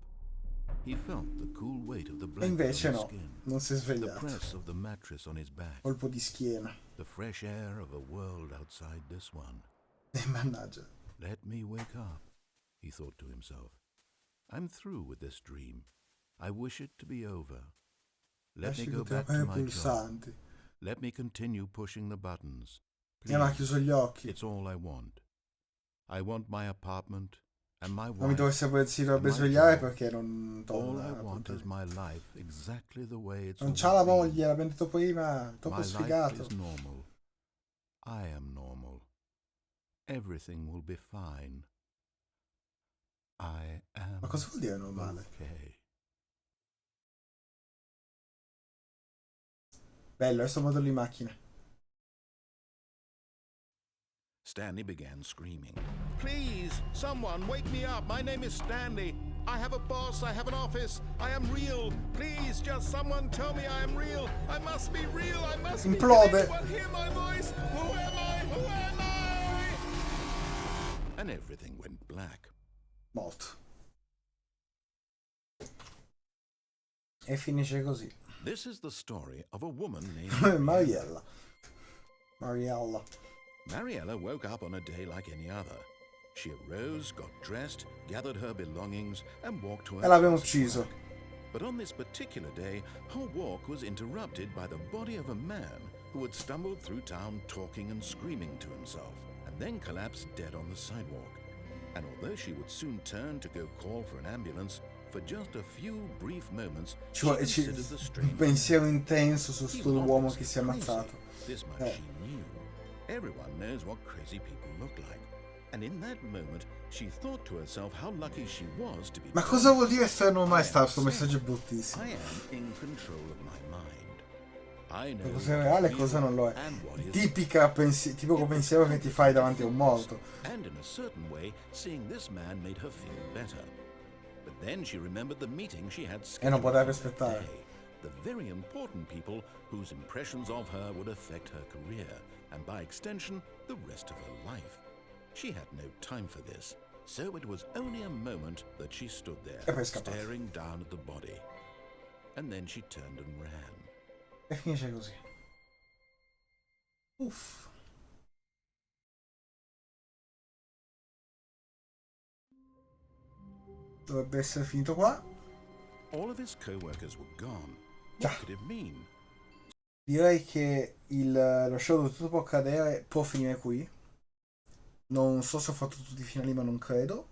He felt the cool weight of the E blanket invece on his no, skin, non si è the svegliato. press of the mattress on his back, Colpo di schiena. the fresh air of a world outside this one. E mannaggia. Let me wake up, he thought to himself. I'm through with this dream. I wish it to be over. Let me Lasci go che back ti to i my job. pulsanti. Let me continue pushing the buttons. E ma ha Please, chiuso gli occhi. it's all I want. I want my apartment and my Non mi wife. si dovrebbe my svegliare job. perché non All torna. I want is my life exactly the way it's Non always c'ha la been. moglie, l'abbiamo detto prima, troppo My life sfigato. is normal. I am normal. Everything will be fine. I am Ma cosa vuol dire normale? okay. Bello, adesso modello di macchina. Stanley began screaming. Please, someone, wake me up. My name is Stanley. I have a boss. I have an office. I am real. Please, just someone tell me I am real. I must be real. I must be. Implode. Can anyone hear my voice? Who am I? Who am I? And everything went black. Morto. E finisce così. This is the story of a woman named Mariella. Mariella. Mariella woke up on a day like any other. She arose, got dressed, gathered her belongings, and walked to her E l'abbiamo place at ucciso. work. But on this particular day, her walk was interrupted by the body of a man who had stumbled through town talking and screaming to himself, and then collapsed dead on the sidewalk. And although she would soon turn to go call for an ambulance, for just a few brief moments, she considered the Un strange pensiero intenso su He sto was uomo obviously che si è crazy. ammazzato. This much Eh. she knew. Everyone knows what crazy people look like. And in that moment, she thought to herself how lucky she was to be Ma cosa born. vuol dire essere normale? I Sta am questo safe. messaggio è bruttissimo. I am in control of my mind. I know Cosa è reale e what cosa is non lo è. and what is Tipico pensiero che ti fai davanti a un morto. And in a certain way, seeing this man made her feel better. But then she remembered the meeting she had E non scheduled poteva for that aspettare. day. The very important people whose impressions of her would affect her career, and by extension, the rest of her life. She had no time for this, so it was only a moment that she stood E there, poi è scappato. staring down at the body. And then she turned and ran. E finisce così. Uff. Dovrebbe essere finito qua. All of his co-workers were gone. Già. What could it mean? Direi che lo show di Tutto Può Accadere può finire qui. Non so se ho fatto tutti i finali, ma non credo.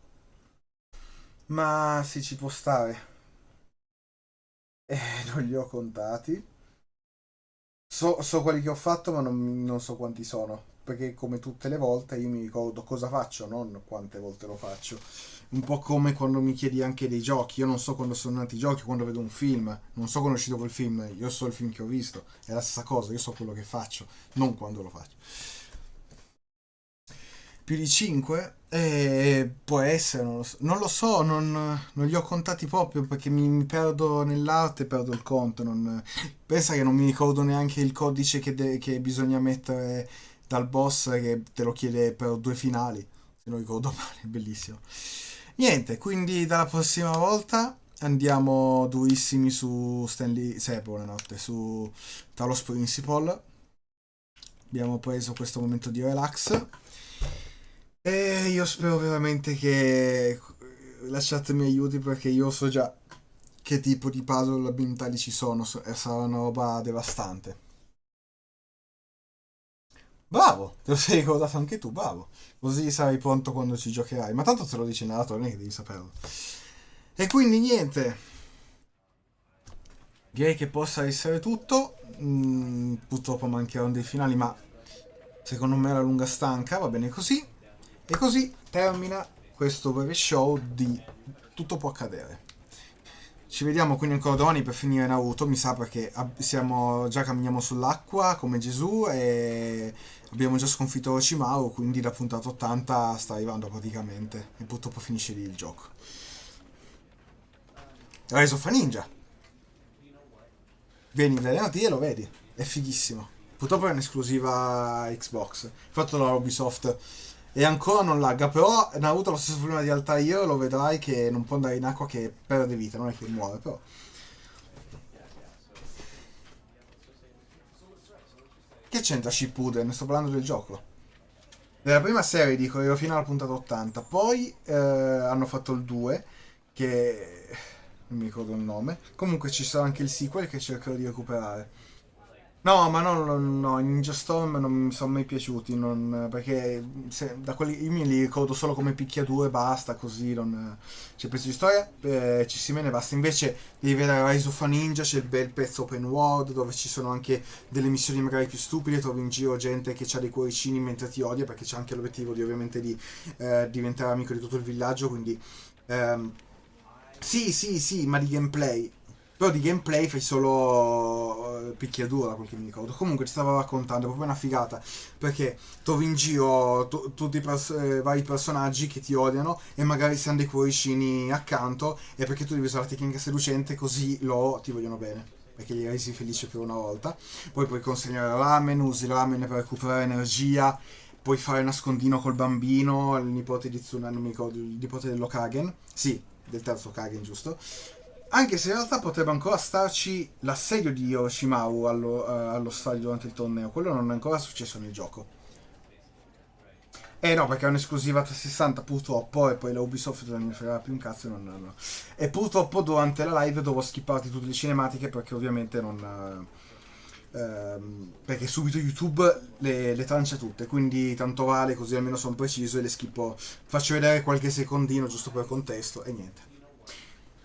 Ma sì, ci può stare. Non li ho contati. So quelli che ho fatto, ma non so quanti sono. Perché come tutte le volte io mi ricordo cosa faccio, non quante volte lo faccio. Un po' come quando mi chiedi anche dei giochi. Io non so quando sono nati i giochi, quando vedo un film. Non so quando è uscito quel film. Io so il film che ho visto. È la stessa cosa, io so quello che faccio, non quando lo faccio. Più di 5? Può essere, non lo so, non li ho contati proprio perché mi perdo nell'arte, perdo il conto. Pensa che non mi ricordo neanche il codice che bisogna mettere dal boss che te lo chiede per 2 finali, se non ricordo male, bellissimo. Niente, quindi dalla prossima volta andiamo durissimi su Stanley, buonanotte, su Talos Principle. Abbiamo preso questo momento di relax e io spero veramente che la chat mi aiuti, perché io so già che tipo di puzzle ambientali ci sono e sarà una roba devastante. Bravo, te lo sei ricordato anche tu, bravo. Così sarai pronto quando ci giocherai. Ma tanto te lo dice il narratore, non è che devi saperlo. E quindi niente. Direi che possa essere tutto. Purtroppo mancheranno dei finali, ma secondo me la lunga stanca va bene così. E così termina questo breve show di Tutto Può Accadere. Ci vediamo quindi ancora domani per finire Naruto, mi sa, perché già camminiamo sull'acqua come Gesù e abbiamo già sconfitto Orochimaru, quindi la puntata 80 sta arrivando praticamente e purtroppo finisce lì il gioco. Rise of a Ninja. Vieni allenati e lo vedi, è fighissimo. Purtroppo è un'esclusiva Xbox, fatto da Ubisoft. E ancora non lagga, però Naruto ha lo stesso problema di Altair, lo vedrai che non può andare in acqua, che perde vita, non è che muore, però. Che c'entra Shippuden? Sto parlando del gioco. Nella prima serie dico, ero fino alla puntata 80, poi hanno fatto il 2, che non mi ricordo il nome. Comunque ci sarà anche il sequel che cercherò di recuperare. No, ma no, i Ninja Storm non mi sono mai piaciuti, perché da quelli io me li ricordo solo come picchiaduro e basta, così non c'è pezzo di storia, ci si mene e basta. Invece devi vedere Rise of a Ninja, c'è il bel pezzo open world dove ci sono anche delle missioni magari più stupide, trovi in giro gente che ha dei cuoricini mentre ti odia, perché c'è anche l'obiettivo di ovviamente di diventare amico di tutto il villaggio, quindi sì, ma di gameplay. Però di gameplay fai solo picchiaduro, da quel che mi ricordo. Comunque ti stavo raccontando, è proprio una figata, perché trovi in giro tutti i vari personaggi che ti odiano e magari si hanno dei cuoricini accanto, e perché tu devi usare la tecnica seducente, così loro ti vogliono bene, perché li hai resi felici per una volta. Poi puoi consegnare ramen, usi il ramen per recuperare energia, puoi fare nascondino col bambino, il nipote di Tsuna, non mi ricordo, il nipote dell'Hokagen, sì, del terzo Hokagen, giusto? Anche se in realtà potrebbe ancora starci l'assedio di Orochimaru allo stadio durante il torneo. Quello non è ancora successo nel gioco. Eh no, perché è un'esclusiva 360 purtroppo, e poi la Ubisoft non ne frega più un cazzo, no. E purtroppo durante la live devo skipparti tutte le cinematiche, perché ovviamente non... perché subito YouTube le trancia tutte, quindi tanto vale, così almeno sono preciso e le schippo. Faccio vedere qualche secondino giusto per contesto e niente.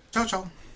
Ciao ciao!